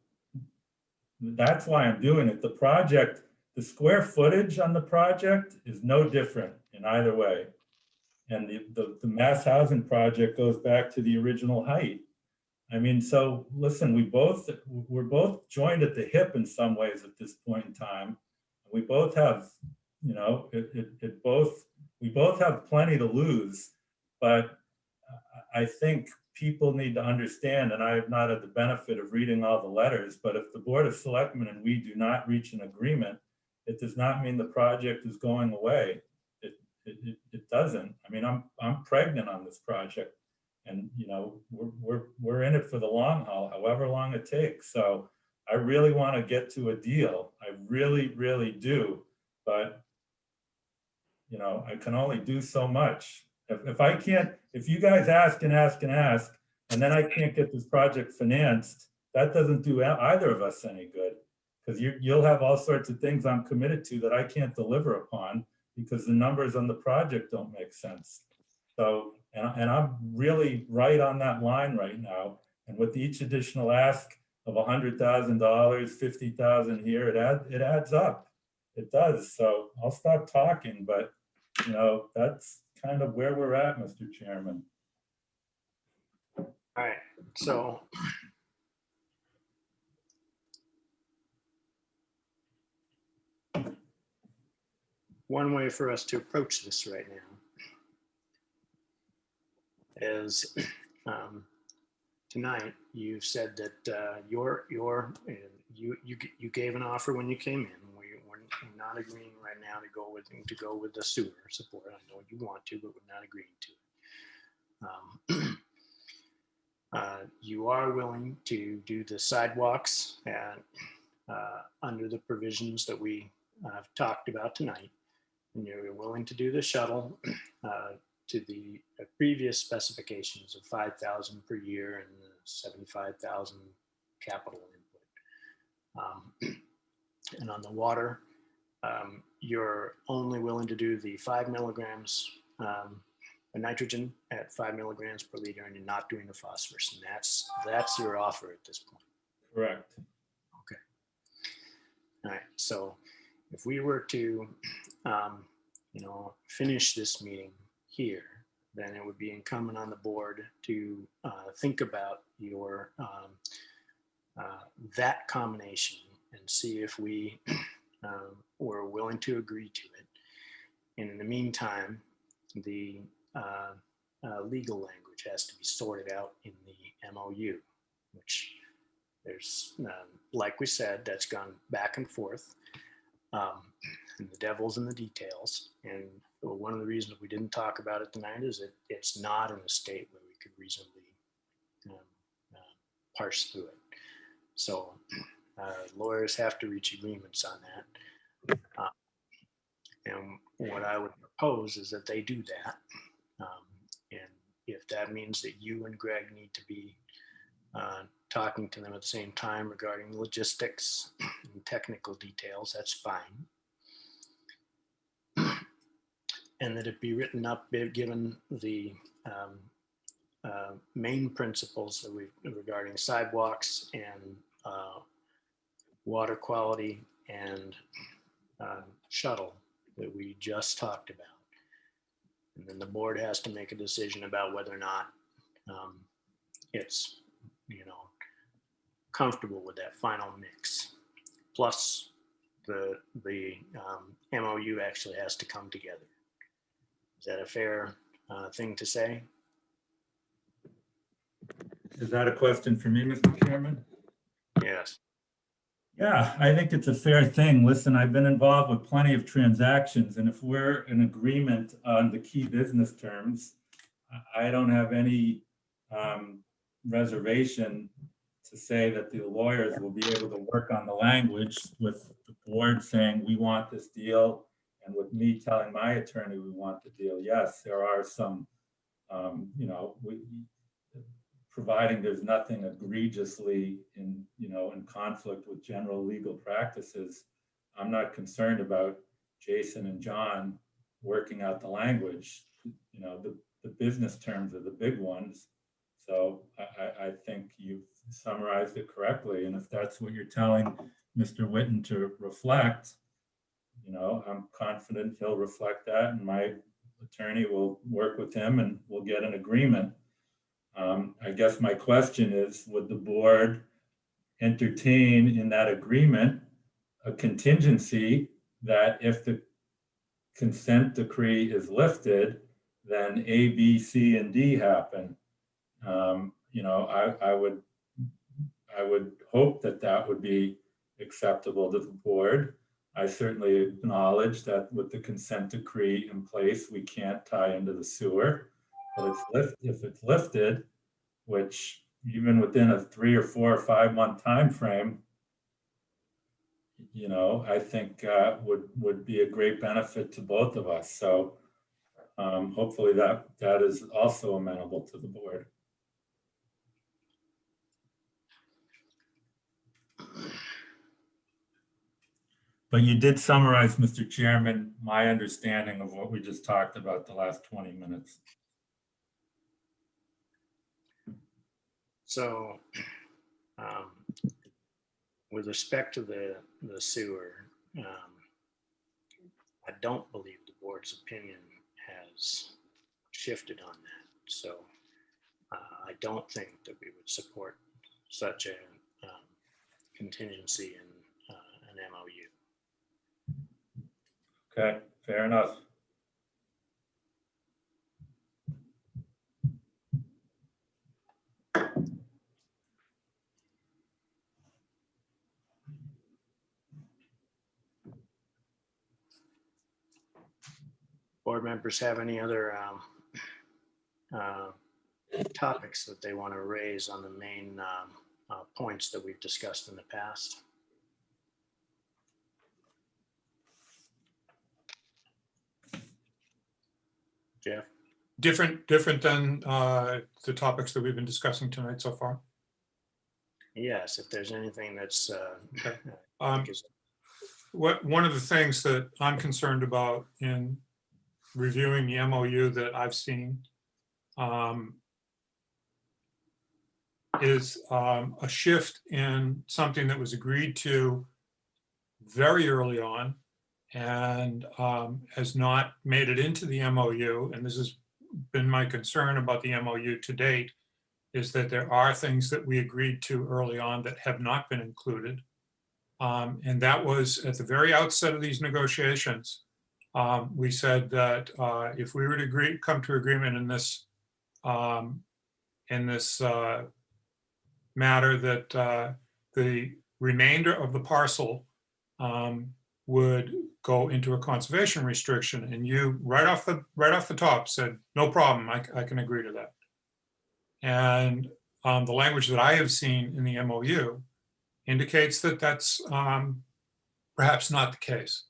that's why I'm doing it. The project, the square footage on the project is no different in either way. And the mass housing project goes back to the original height. I mean, so listen, we're both joined at the hip in some ways at this point in time. We both have, you know, we both have plenty to lose, but I think people need to understand, and I have not had the benefit of reading all the letters, but if the Board of Selectmen and we do not reach an agreement, it does not mean the project is going away. It doesn't. I mean, I'm pregnant on this project. And, you know, we're in it for the long haul, however long it takes. So I really want to get to a deal. I really, really do. But, you know, I can only do so much. If I can't, if you guys ask and ask and ask, and then I can't get this project financed, that doesn't do either of us any good. Because you'll have all sorts of things I'm committed to that I can't deliver upon because the numbers on the project don't make sense. So, and I'm really right on that line right now. And with each additional ask of $100,000, 50,000 here, it adds up. It does. So I'll stop talking, but you know, that's kind of where we're at, Mr. Chairman. All right, so one way for us to approach this right now is tonight you said that you gave an offer when you came in. We're not agreeing right now to go with the sewer support. I know you want to, but we're not agreeing to it. You are willing to do the sidewalks and under the provisions that we have talked about tonight, and you're willing to do the shuttle to the previous specifications of 5,000 per year and the 75,000 capital input. And on the water, you're only willing to do the 5 milligrams of nitrogen at 5 milligrams per liter, and you're not doing the phosphorus. And that's your offer at this point. Correct. Okay. All right. So if we were to, you know, finish this meeting here, then it would be incumbent on the board to think about your that combination and see if we were willing to agree to it. And in the meantime, the legal language has to be sorted out in the MOU, which there's, like we said, that's gone back and forth. And the devil's in the details. And one of the reasons we didn't talk about it tonight is that it's not in a state where we could reasonably parse through it. So lawyers have to reach agreements on that. And what I would propose is that they do that. And if that means that you and Greg need to be talking to them at the same time regarding logistics and technical details, that's fine. And that it be written up, given the main principles that regarding sidewalks and water quality and shuttle that we just talked about. And then the board has to make a decision about whether or not it's, you know, comfortable with that final mix. Plus the MOU actually has to come together. Is that a fair thing to say? Is that a question for me, Mr. Chairman? Yes. Yeah, I think it's a fair thing. Listen, I've been involved with plenty of transactions, and if we're in agreement on the key business terms, I don't have any reservation to say that the lawyers will be able to work on the language with the board saying we want this deal, and with me telling my attorney we want the deal. Yes, there are some, you know, providing there's nothing egregiously in conflict with general legal practices, I'm not concerned about Jason and John working out the language. You know, the business terms are the big ones. So I think you've summarized it correctly. And if that's what you're telling Mr. Whitten to reflect, you know, I'm confident he'll reflect that, and my attorney will work with him and we'll get an agreement. I guess my question is, would the board entertain in that agreement a contingency that if the consent decree is lifted, then A, B, C, and D happen? You know, I would hope that that would be acceptable to the board. I certainly acknowledge that with the consent decree in place, we can't tie into the sewer. But if it's lifted, which even within a 3 or 4 or 5 month time frame, you know, I think would be a great benefit to both of us. So hopefully that is also amenable to the board. But you did summarize, Mr. Chairman, my understanding of what we just talked about the last 20 minutes. So with respect to the sewer, I don't believe the board's opinion has shifted on that. So I don't think that we would support such a contingency in an MOU. Okay, fair enough. Board members have any other topics that they want to raise on the main points that we've discussed in the past? Jeff? Different than the topics that we've been discussing tonight so far. Yes, if there's anything that's Okay. One of the things that I'm concerned about in reviewing the MOU that I've seen is a shift in something that was agreed to very early on and has not made it into the MOU. And this has been my concern about the MOU to date, is that there are things that we agreed to early on that have not been included. And that was at the very outset of these negotiations. We said that if we were to come to agreement in this matter, that the remainder of the parcel would go into a conservation restriction. And you right off the top said, no problem, I can agree to that. And the language that I have seen in the MOU indicates that that's perhaps not the case.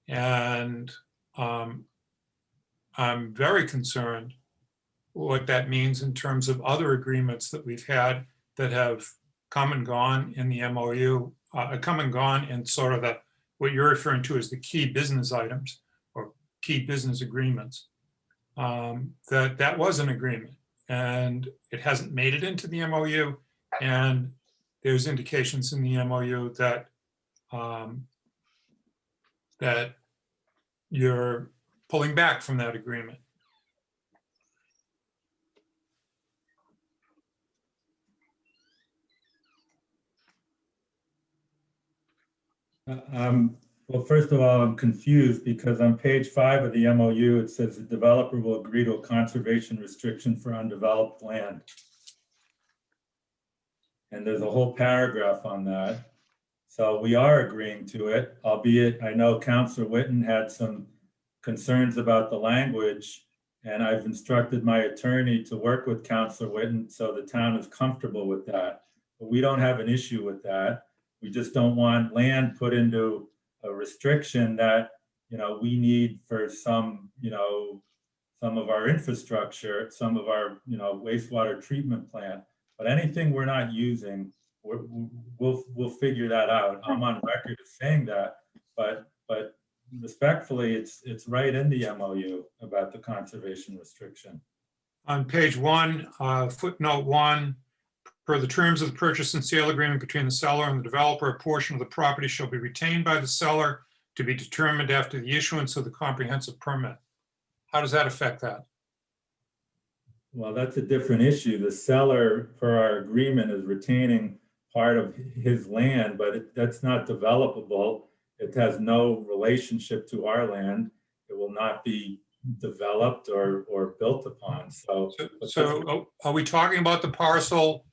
And I'm very concerned what that means in terms of other agreements that we've had that have come and gone in the MOU, come and gone in sort of what you're referring to as the key business items or key business agreements. That was an agreement and it hasn't made it into the MOU. And there's indications in the MOU that that you're pulling back from that agreement. Well, first of all, I'm confused because on page 5 of the MOU, it says the developer will agree to a conservation restriction for undeveloped land. And there's a whole paragraph on that. So we are agreeing to it, albeit I know Councillor Whitten had some concerns about the language, and I've instructed my attorney to work with Councillor Whitten so the town is comfortable with that. But we don't have an issue with that. We just don't want land put into a restriction that, you know, we need for some, you know, some of our infrastructure, some of our, you know, wastewater treatment plant. But anything we're not using, we'll figure that out. I'm on record as saying that, but respectfully, it's right in the MOU about the conservation restriction. On page 1, footnote 1, per the terms of the purchase and sale agreement between the seller and the developer, a portion of the property shall be retained by the seller to be determined after the issuance of the comprehensive permit. How does that affect that? Well, that's a different issue. The seller, per our agreement, is retaining part of his land, but that's not developable. It has no relationship to our land. It will not be developed or built upon, so. So are we talking about the parcel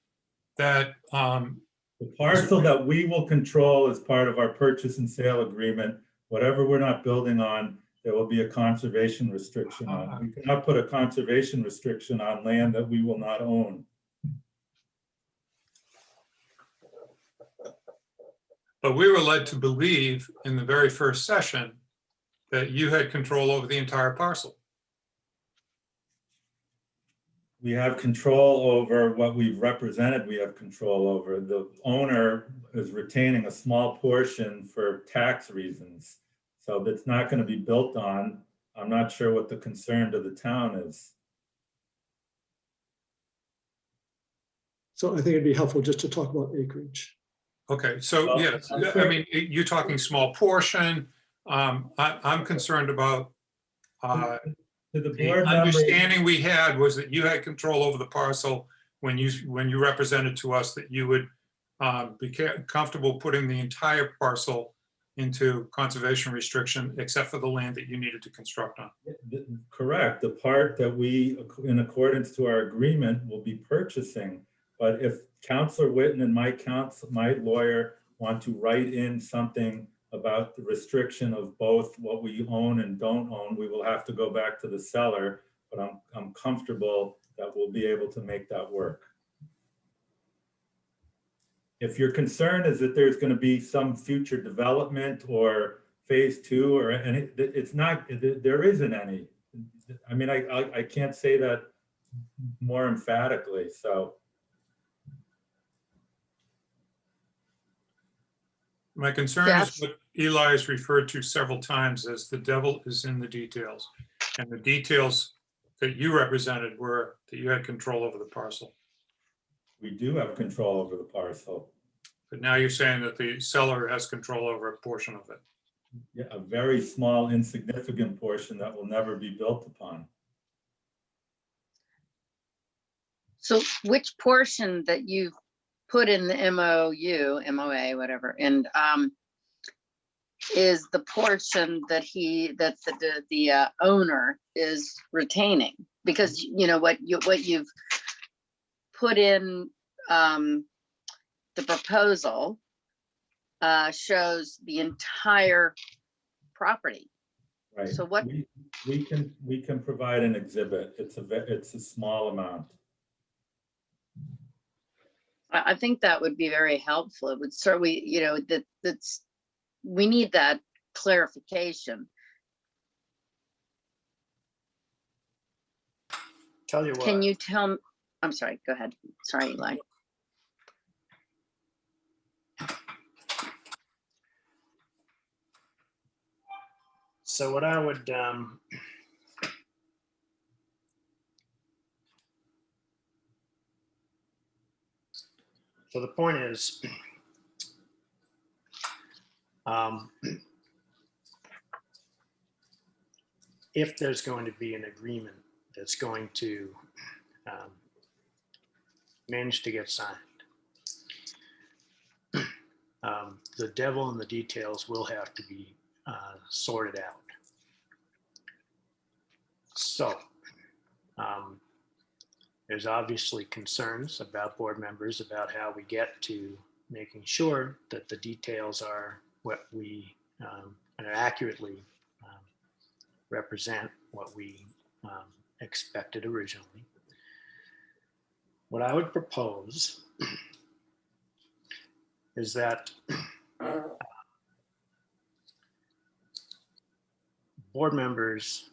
that, The parcel that we will control as part of our purchase and sale agreement, whatever we're not building on, there will be a conservation restriction on. We cannot put a conservation restriction on land that we will not own. but we were led to believe in the very first session that you had control over the entire parcel. We have control over what we've represented, we have control over. The owner is retaining a small portion for tax reasons. So that's not going to be built on. I'm not sure what the concern to the town is. So I think it'd be helpful just to talk about acreage. Okay, so Well, yes, I'm I sure- mean, you're talking small portion. I'm concerned about, To the the board members, understanding we had was that you had control over the parcel when you represented to us that you would be comfortable putting the entire parcel into conservation restriction, except for the land that you needed to construct on. correct, the part that we, in accordance to our agreement, will be purchasing. But if Counselor Witten and my lawyer want to write in something about the restriction of both what we own and don't own, we will have to go back to the seller, but I'm comfortable that we'll be able to make that work. If your concern is that there's going to be some future development or phase 2 or any, it's not, there isn't any. I mean, I can't say that more emphatically, so. My concern Yes. is what Eli has referred to several times as the devil is in the details. And the details that you represented were that you had control over the parcel. We do have control over the parcel. But now you're saying that the seller has control over a portion of it. Yeah, a very small, insignificant portion that will never be built upon. So which portion that you've put in the MOU, MOA, whatever, and is the portion that the owner is retaining? Because you know what you've put in the proposal shows the entire property. Right. So what- We can provide an exhibit. It's a small amount. I think that would be very helpful. It would certainly, you know, we need that clarification. Tell you what. Can you tell, I'm sorry, go ahead. Sorry, Eli. So what I would, so the point is, if there's going to be an agreement that's going to manage to get signed, the devil in the details will have to be sorted out. So there's obviously concerns about board members about how we get to making sure that the details are what we accurately represent what we expected originally. What I would propose is that board members,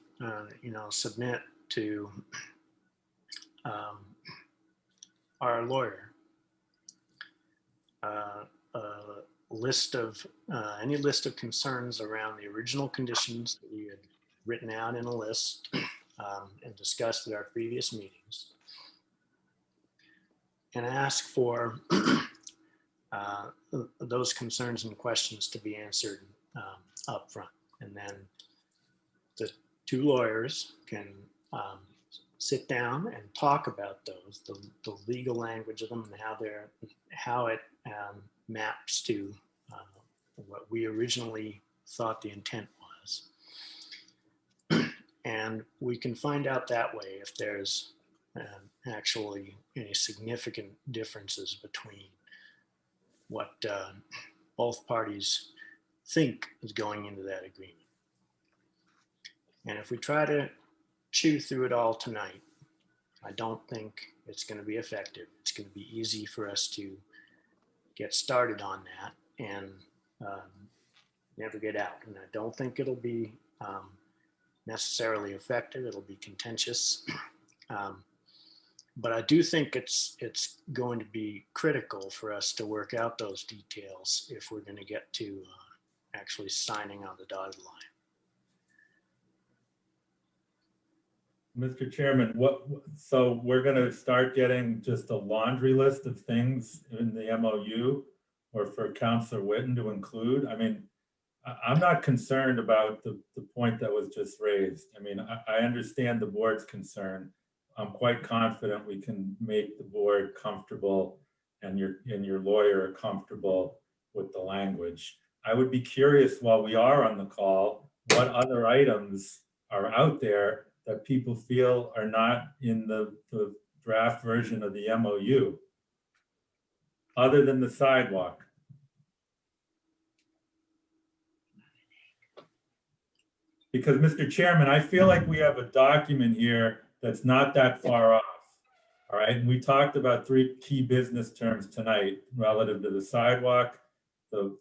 submit to our lawyer a list of any list of concerns around the original conditions that we had written out in a list and discussed at our previous meetings, and ask for those concerns and questions to be answered up front. And then the two lawyers can sit down and talk about those, the legal language of them and how it maps to what we originally thought the intent was. And we can find out that way if there's actually any significant differences between what both parties think is going into that agreement. And if we try to chew through it all tonight, I don't think it's going to be effective. It's going to be easy for us to get started on that and never get out. And I don't think it'll be necessarily effective. It'll be contentious. But I do think it's going to be critical for us to work out those details if we're going to get to actually signing on the dotted line. Mr. Chairman, so we're going to start getting just a laundry list of things in the MOU or for Councilor Whitten to include? I mean, I'm not concerned about the point that was just raised. I mean, I understand the board's concern. I'm quite confident we can make the board comfortable and your lawyer comfortable with the language. I would be curious while we are on the call, what other items are out there that people feel are not in the draft version of the MOU, other than the sidewalk? Because, Mr. Chairman, I feel like we have a document here that's not that far off, all right? And we talked about 3 key business terms tonight relative to the sidewalk, the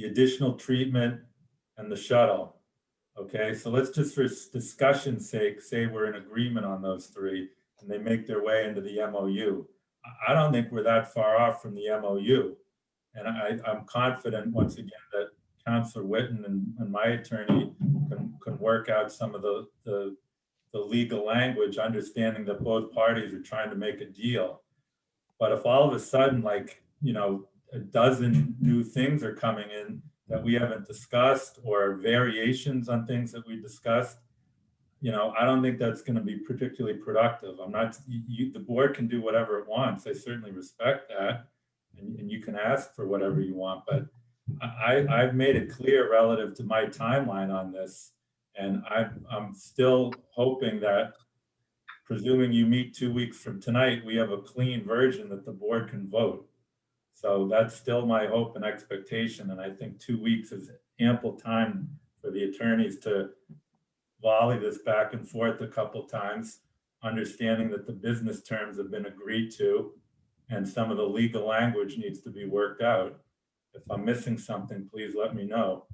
additional treatment, and the shuttle. Okay, so let's just for discussion's sake say we're in agreement on those 3 and they make their way into the MOU. I don't think we're that far off from the MOU. And I'm confident once again that Councilor Whitten and my attorney can work out some of the legal language, understanding that both parties are trying to make a deal. But if all of a sudden, like, you know, a dozen new things are coming in that we haven't discussed or variations on things that we discussed, you know, I don't think that's going to be particularly productive. I'm not, the board can do whatever it wants. I certainly respect that. And you can ask for whatever you want, but I've made it clear relative to my timeline on this. And I'm still hoping that, presuming you meet 2 weeks from tonight, we have a clean version that the board can vote. So that's still my hope and expectation. And I think 2 weeks is ample time for the attorneys to volley this back and forth a couple times, understanding that the business terms have been agreed to and some of the legal language needs to be worked out. If I'm missing something, please let me know.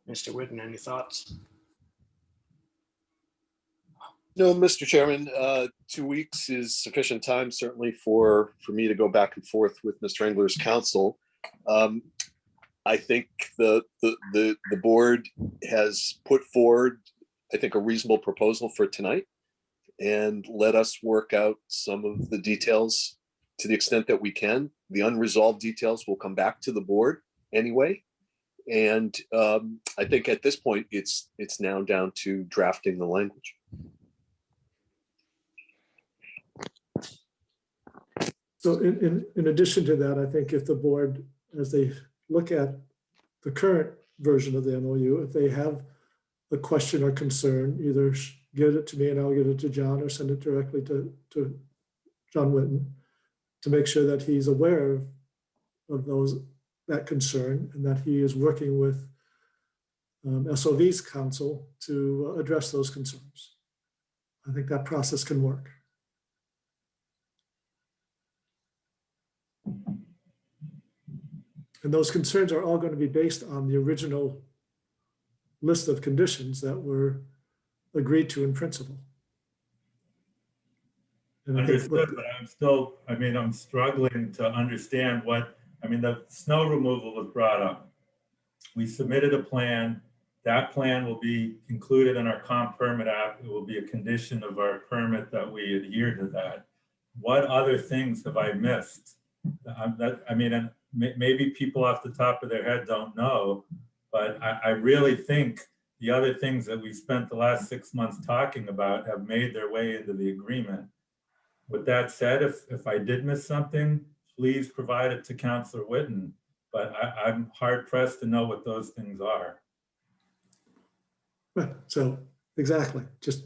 Mr. Whitten, any thoughts? No, Mr. Chairman, 2 weeks is sufficient time, certainly for me to go back and forth with Mr. Engler's counsel. I think the board has put forward, I think, a reasonable proposal for tonight, and let us work out some of the details to the extent that we can. The unresolved details will come back to the board anyway. And I think at this point, it's now down to drafting the language. So in addition to that, I think if the board, as they look at the current version of the MOU, if they have a question or concern, either get it to me and I'll get it to John, or send it directly to John Whitten, to make sure that he's aware of that concern and that he is working with SOV's counsel to address those concerns. I think that process can work. And those concerns are all going to be based on the original list of conditions that were agreed to in principle. And Understood, but I'm still, I mean, I'm struggling to understand what, I mean, the snow removal was brought up. We submitted a plan. That plan will be included in our comp permit app. It will be a condition of our permit that we adhere to that. What other things have I missed? I mean, and maybe people off the top of their head don't know, but I really think the other things that we spent the last 6 months talking about have made their way into the agreement. With that said, if I did miss something, please provide it to Councillor Witten, but I'm hard pressed to know what those things are. Right, so exactly, just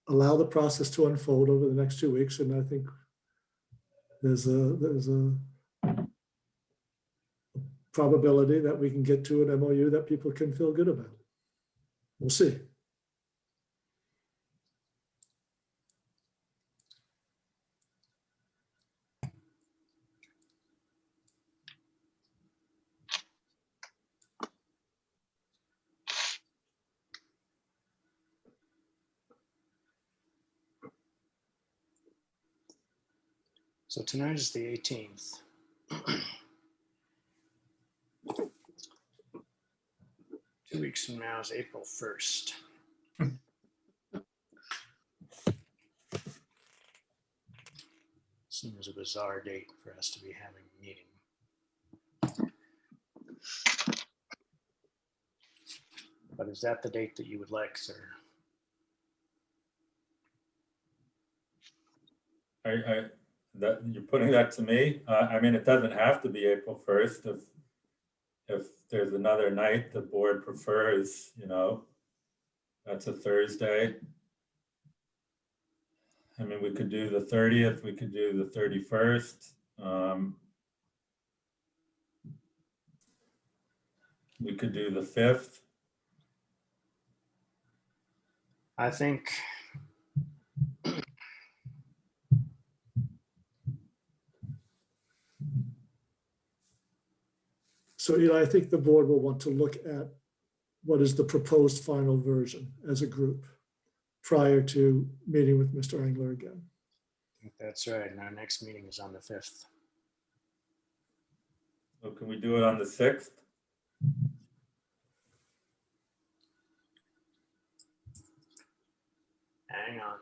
allow the process to unfold over the next 2 weeks, and I think there's a probability that we can get to an MOU that people can feel good about. We'll see. So tonight is the 18th. Two weeks from now is April 1st. Seems a bizarre date for us to be having a meeting. But is that the date that you would like, sir? That you're putting that to me? I mean, it doesn't have to be April 1st. If there's another night the board prefers, you know, that's a Thursday. I mean, we could do the 30th, we could do the 31st. We could do the 5th. I think So, you know, I think the board will want to look at what is the proposed final version as a group prior to meeting with Mr. Engler again. that's right. And our next meeting is on the 5th. So can we do it on the 6th? Hang on.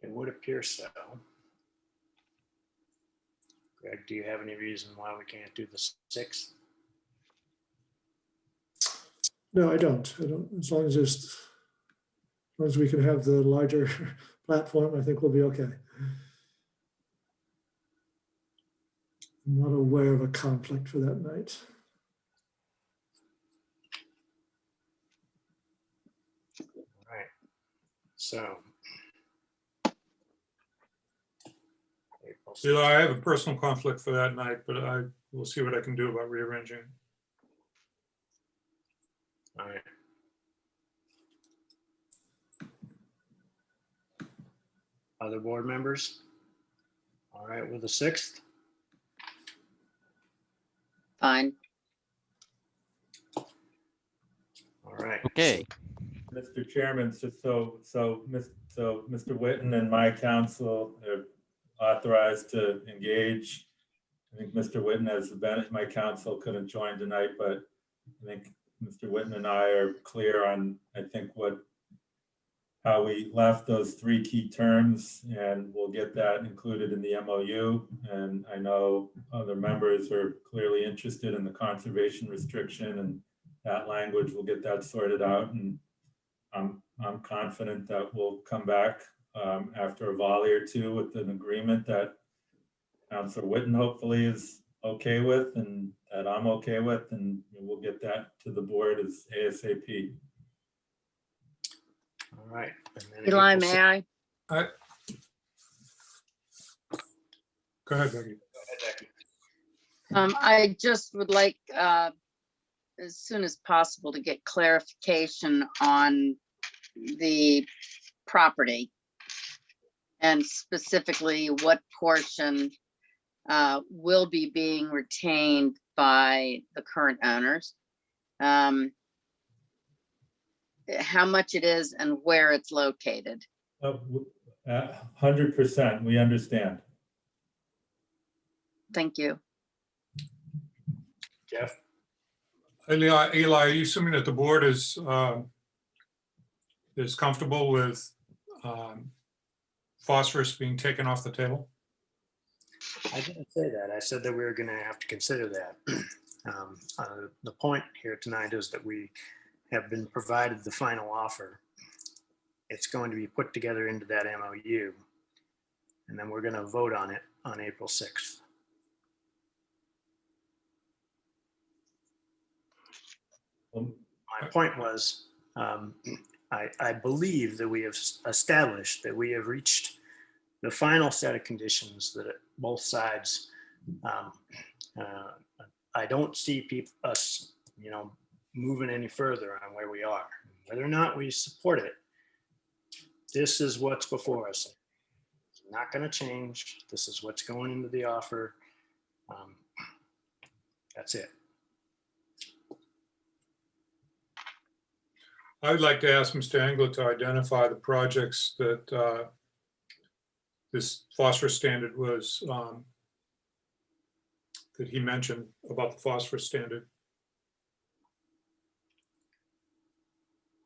It would appear so. Greg, do you have any reason why we can't do the 6th? No, I don't. As long as we can have the larger platform, I think we'll be okay. I'm not aware of a conflict for that night. All right. So. April So I have a personal conflict for that night, but I will see what I can do about rearranging. All right. Other board members? All right, with the 6th? Fine. All right. Okay. Mr. Chairman, so Mr. Witten and my counsel are authorized to engage. I think Mr. Witten, as my counsel, couldn't join tonight, but I think Mr. Witten and I are clear on, I think, how we left those 3 key terms, and we'll get that included in the MOU. And I know other members are clearly interested in the conservation restriction, and that language, we'll get that sorted out. And I'm confident that we'll come back after a volley or two with an agreement that Councilor Witten hopefully is okay with, and that I'm okay with, and we'll get that to the board as ASAP. All right. And then Eli, April may I? Go ahead, Becky. I just would like, as soon as possible, to get clarification on the property and specifically what portion will be being retained by the current owners. How much it is and where it's located. 100%, we understand. Thank you. Jeff? Eli, are you assuming that the board is comfortable with phosphorus being taken off the table? I didn't say that. I said that we were going to have to consider that. The point here tonight is that we have been provided the final offer. It's going to be put together into that MOU, and then we're going to vote on it on April 6th. My point was, I believe that we have established that we have reached the final set of conditions that both sides, I don't see us, moving any further on where we are. Whether or not we support it, this is what's before us. It's not going to change. This is what's going into the offer. That's it. I'd like to ask Mr. Engler to identify the projects that this phosphorus standard was, that he mentioned about the phosphorus standard.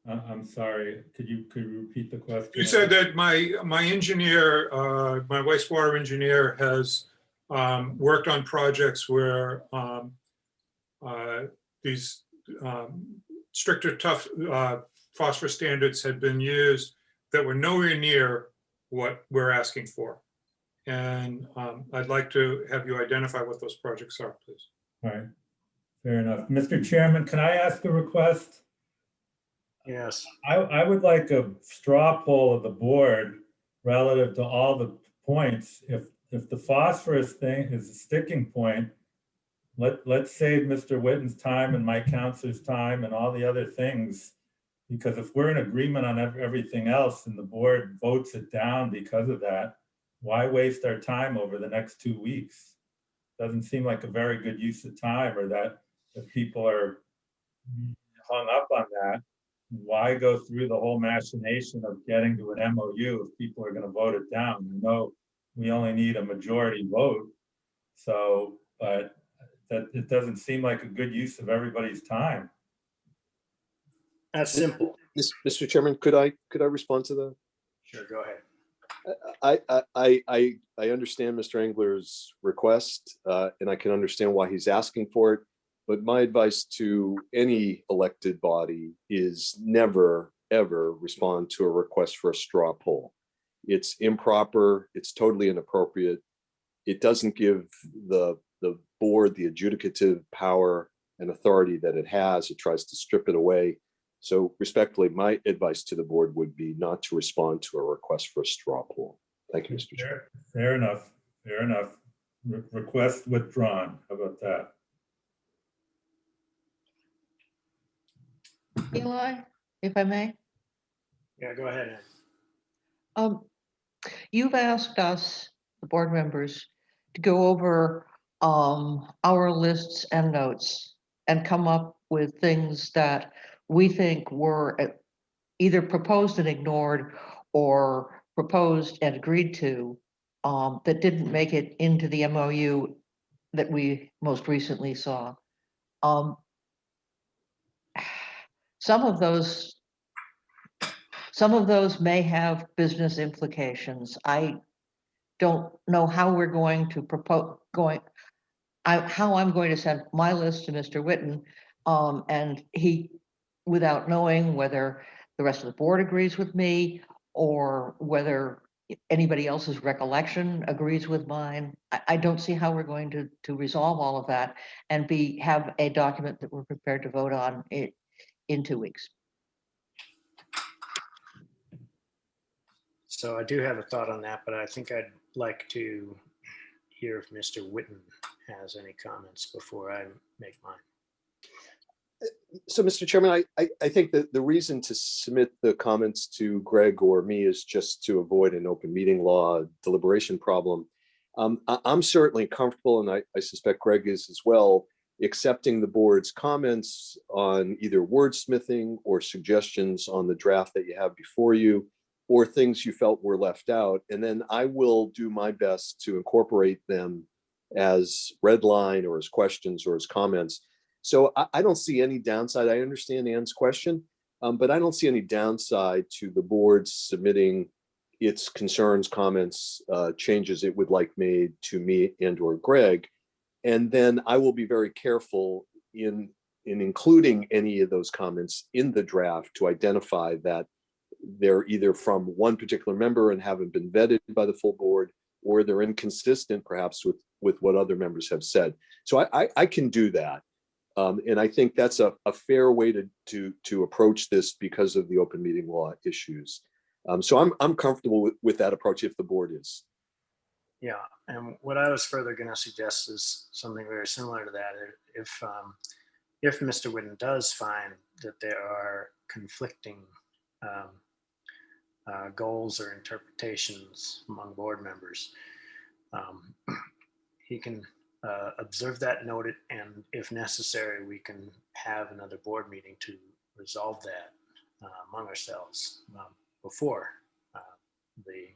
I'm sorry, could you repeat the question? You said that my engineer, my wastewater engineer has worked on projects where these stricter, tough phosphorus standards had been used that were nowhere near what we're asking for. And I'd like to have you identify what those projects are, please. All right, fair enough. Mr. Chairman, can I ask a request? Yes. I would like a straw poll of the board relative to all the points. If the phosphorus thing is a sticking point, let's save Mr. Witten's time and my counselor's time and all the other things. Because if we're in agreement on everything else and the board votes it down because of that, why waste our time over the next 2 weeks? Doesn't seem like a very good use of time, or that if people are hung up on that, why go through the whole machination of getting to an MOU if people are going to vote it down? I know we only need a majority vote, so, but that it doesn't seem like a good use of everybody's time. That's simple. Mr. Chairman, could I respond to that? Sure, go ahead. I understand Mr. Engler's request, and I can understand why he's asking for it. But my advice to any elected body is never, ever respond to a request for a straw poll. It's improper. It's totally inappropriate. It doesn't give the board the adjudicative power and authority that it has. It tries to strip it away. So respectfully, my advice to the board would be not to respond to a request for a straw poll. Thank you, Mr. Chair. Fair enough. Fair enough. Request withdrawn. How about that? Eli, if I may, Yeah, go ahead, Ann. you've asked us, the board members, to go over our lists and notes and come up with things that we think were either proposed and ignored or proposed and agreed to that didn't make it into the MOU that we most recently saw. Some of those may have business implications. I don't know how we're going to how I'm going to send my list to Mr. Witten, and he, without knowing whether the rest of the board agrees with me or whether anybody else's recollection agrees with mine. I don't see how we're going to resolve all of that and have a document that we're prepared to vote on it in 2 weeks. So I do have a thought on that, but I think I'd like to hear if Mr. Witten has any comments before I make mine. So, Mr. Chairman, I think that the reason to submit the comments to Greg or me is just to avoid an open meeting law deliberation problem. I'm certainly comfortable, and I suspect Greg is as well, accepting the board's comments on either wordsmithing or suggestions on the draft that you have before you, or things you felt were left out. And then I will do my best to incorporate them as red line or as questions or as comments. So I don't see any downside. I understand Ann's question, but I don't see any downside to the board submitting its concerns, comments, changes it would like made to me and or Greg. And then I will be very careful in including any of those comments in the draft to identify that they're either from one particular member and haven't been vetted by the full board, or they're inconsistent perhaps with what other members have said. So I can do that. And I think that's a fair way to approach this because of the open meeting law issues. So I'm comfortable with that approach if the board is. Yeah, and what I was further going to suggest is something very similar to that. If Mr. Whitten does find that there are conflicting goals or interpretations among board members, he can observe that, note it, and if necessary, we can have another board meeting to resolve that among ourselves before the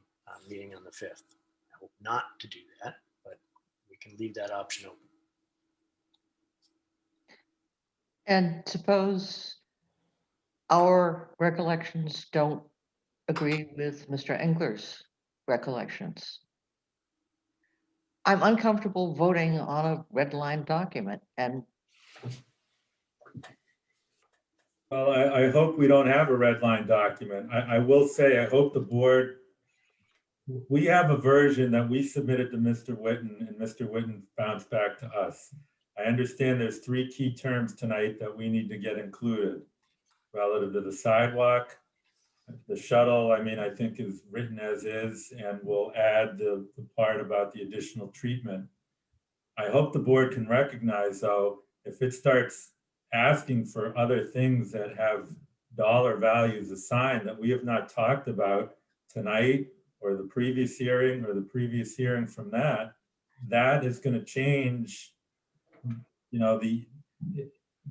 meeting on the 5th. I hope not to do that, but we can leave that option open. And suppose our recollections don't agree with Mr. Engler's recollections. I'm uncomfortable voting on a red line document, and Well, I hope we don't have a red line document. I will say, I hope the board, we have a version that we submitted to Mr. Whitten and Mr. Whitten bounced back to us. I understand there's 3 key terms tonight that we need to get included relative to the sidewalk. The shuttle, I mean, I think is written as is, and we'll add the part about the additional treatment. I hope the board can recognize, though, if it starts asking for other things that have dollar values assigned that we have not talked about tonight or the previous hearing or the previous hearing from that, that is going to change, you know,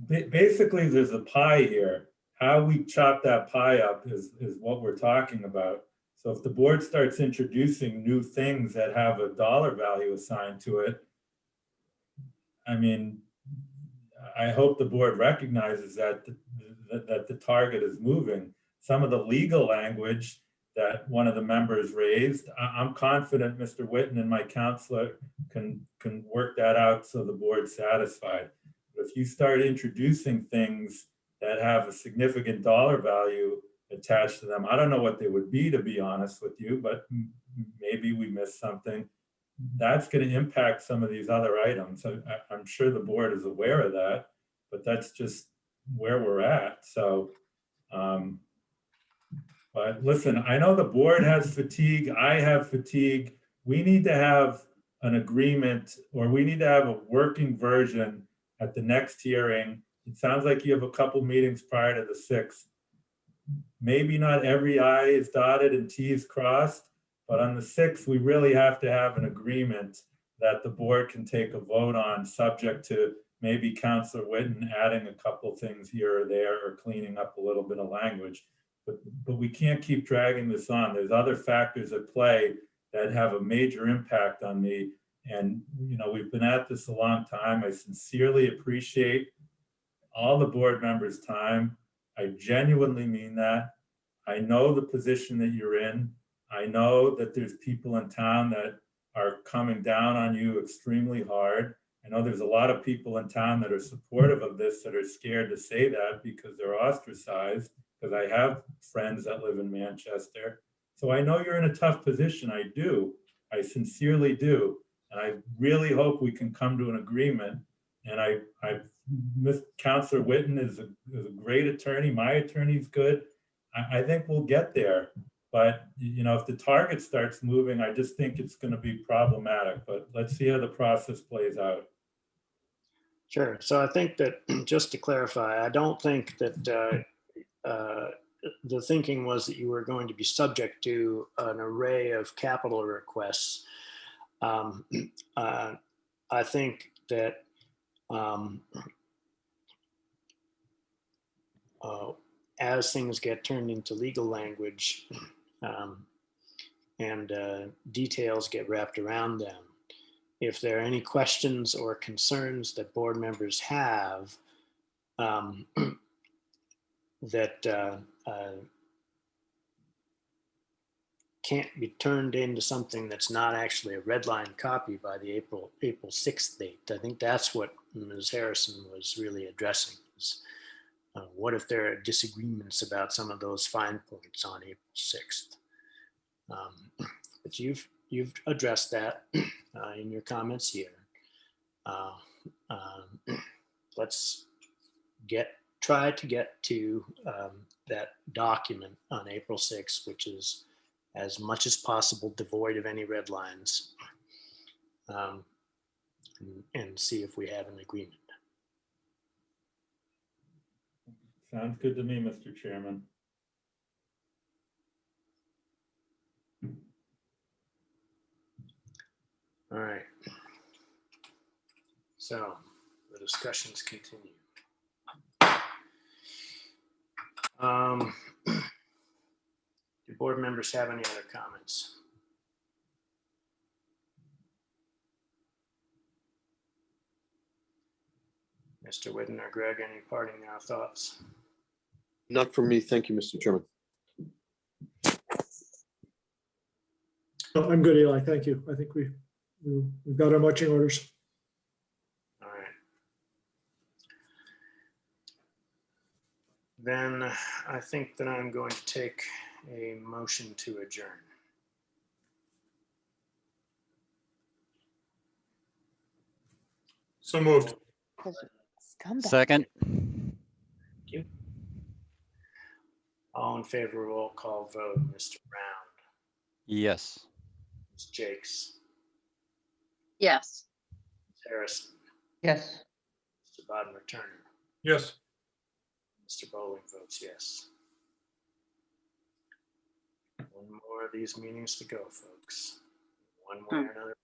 basically there's a pie here. How we chop that pie up is what we're talking about. So if the board starts introducing new things that have a dollar value assigned to it, I mean, I hope the board recognizes that the target is moving. Some of the legal language that one of the members raised, I'm confident Mr. Whitten and my counselor can work that out so the board's satisfied. But if you start introducing things that have a significant dollar value attached to them, I don't know what they would be, to be honest with you, but maybe we missed something. That's going to impact some of these other items. I'm sure the board is aware of that, but that's just where we're at. So, but listen, I know the board has fatigue. I have fatigue. We need to have an agreement, or we need to have a working version at the next hearing. It sounds like you have a couple meetings prior to the 6th. Maybe not every I is dotted and T is crossed, but on the 6th, we really have to have an agreement that the board can take a vote on, subject to maybe Councilor Whitten adding a couple things here or there, or cleaning up a little bit of language. But we can't keep dragging this on. There's other factors at play that have a major impact on me. And, you know, we've been at this a long time. I sincerely appreciate all the board members' time. I genuinely mean that. I know the position that you're in. I know that there's people in town that are coming down on you extremely hard. I know there's a lot of people in town that are supportive of this that are scared to say that because they're ostracized, because I have friends that live in Manchester. So I know you're in a tough position. I do. I sincerely do. And I really hope we can come to an agreement. And Councilor Whitten is a great attorney. My attorney's good. I think we'll get there. But, you know, if the target starts moving, I just think it's going to be problematic. But let's see how the process plays out. Sure. So I think that just to clarify, I don't think that the thinking was that you were going to be subject to an array of capital requests. Um, I think that um, as things get turned into legal language um, and details get wrapped around them, if there are any questions or concerns that board members have that can't be turned into something that's not actually a red line copy by the April 6th date. I think that's what Ms. Harrison was really addressing. Is, what if there are disagreements about some of those fine points on April 6th? But you've addressed that in your comments here. Let's try to get to that document on April 6th, which is as much as possible devoid of any red lines, and see if we have an agreement. Sounds good to me, Mr. Chairman. All right. So the discussions continue. Do board members have any other comments? Mr. Whitten or Greg, any parting thoughts? Not from me. Thank you, Mr. Chairman. No, I'm good, Eli. Thank you. I think we've got our marching orders. All right. Then I think that I'm going to take a motion to adjourn. So moved. Second. Thank you. All in favor, roll call vote. Mr. Brown, Yes. Ms. Jakes, Yes. Ms. Harrison, Yes. Mr. Bodmer Turner, Yes. Mr. Bowling votes yes. One more of these meetings to go, folks. One way or another.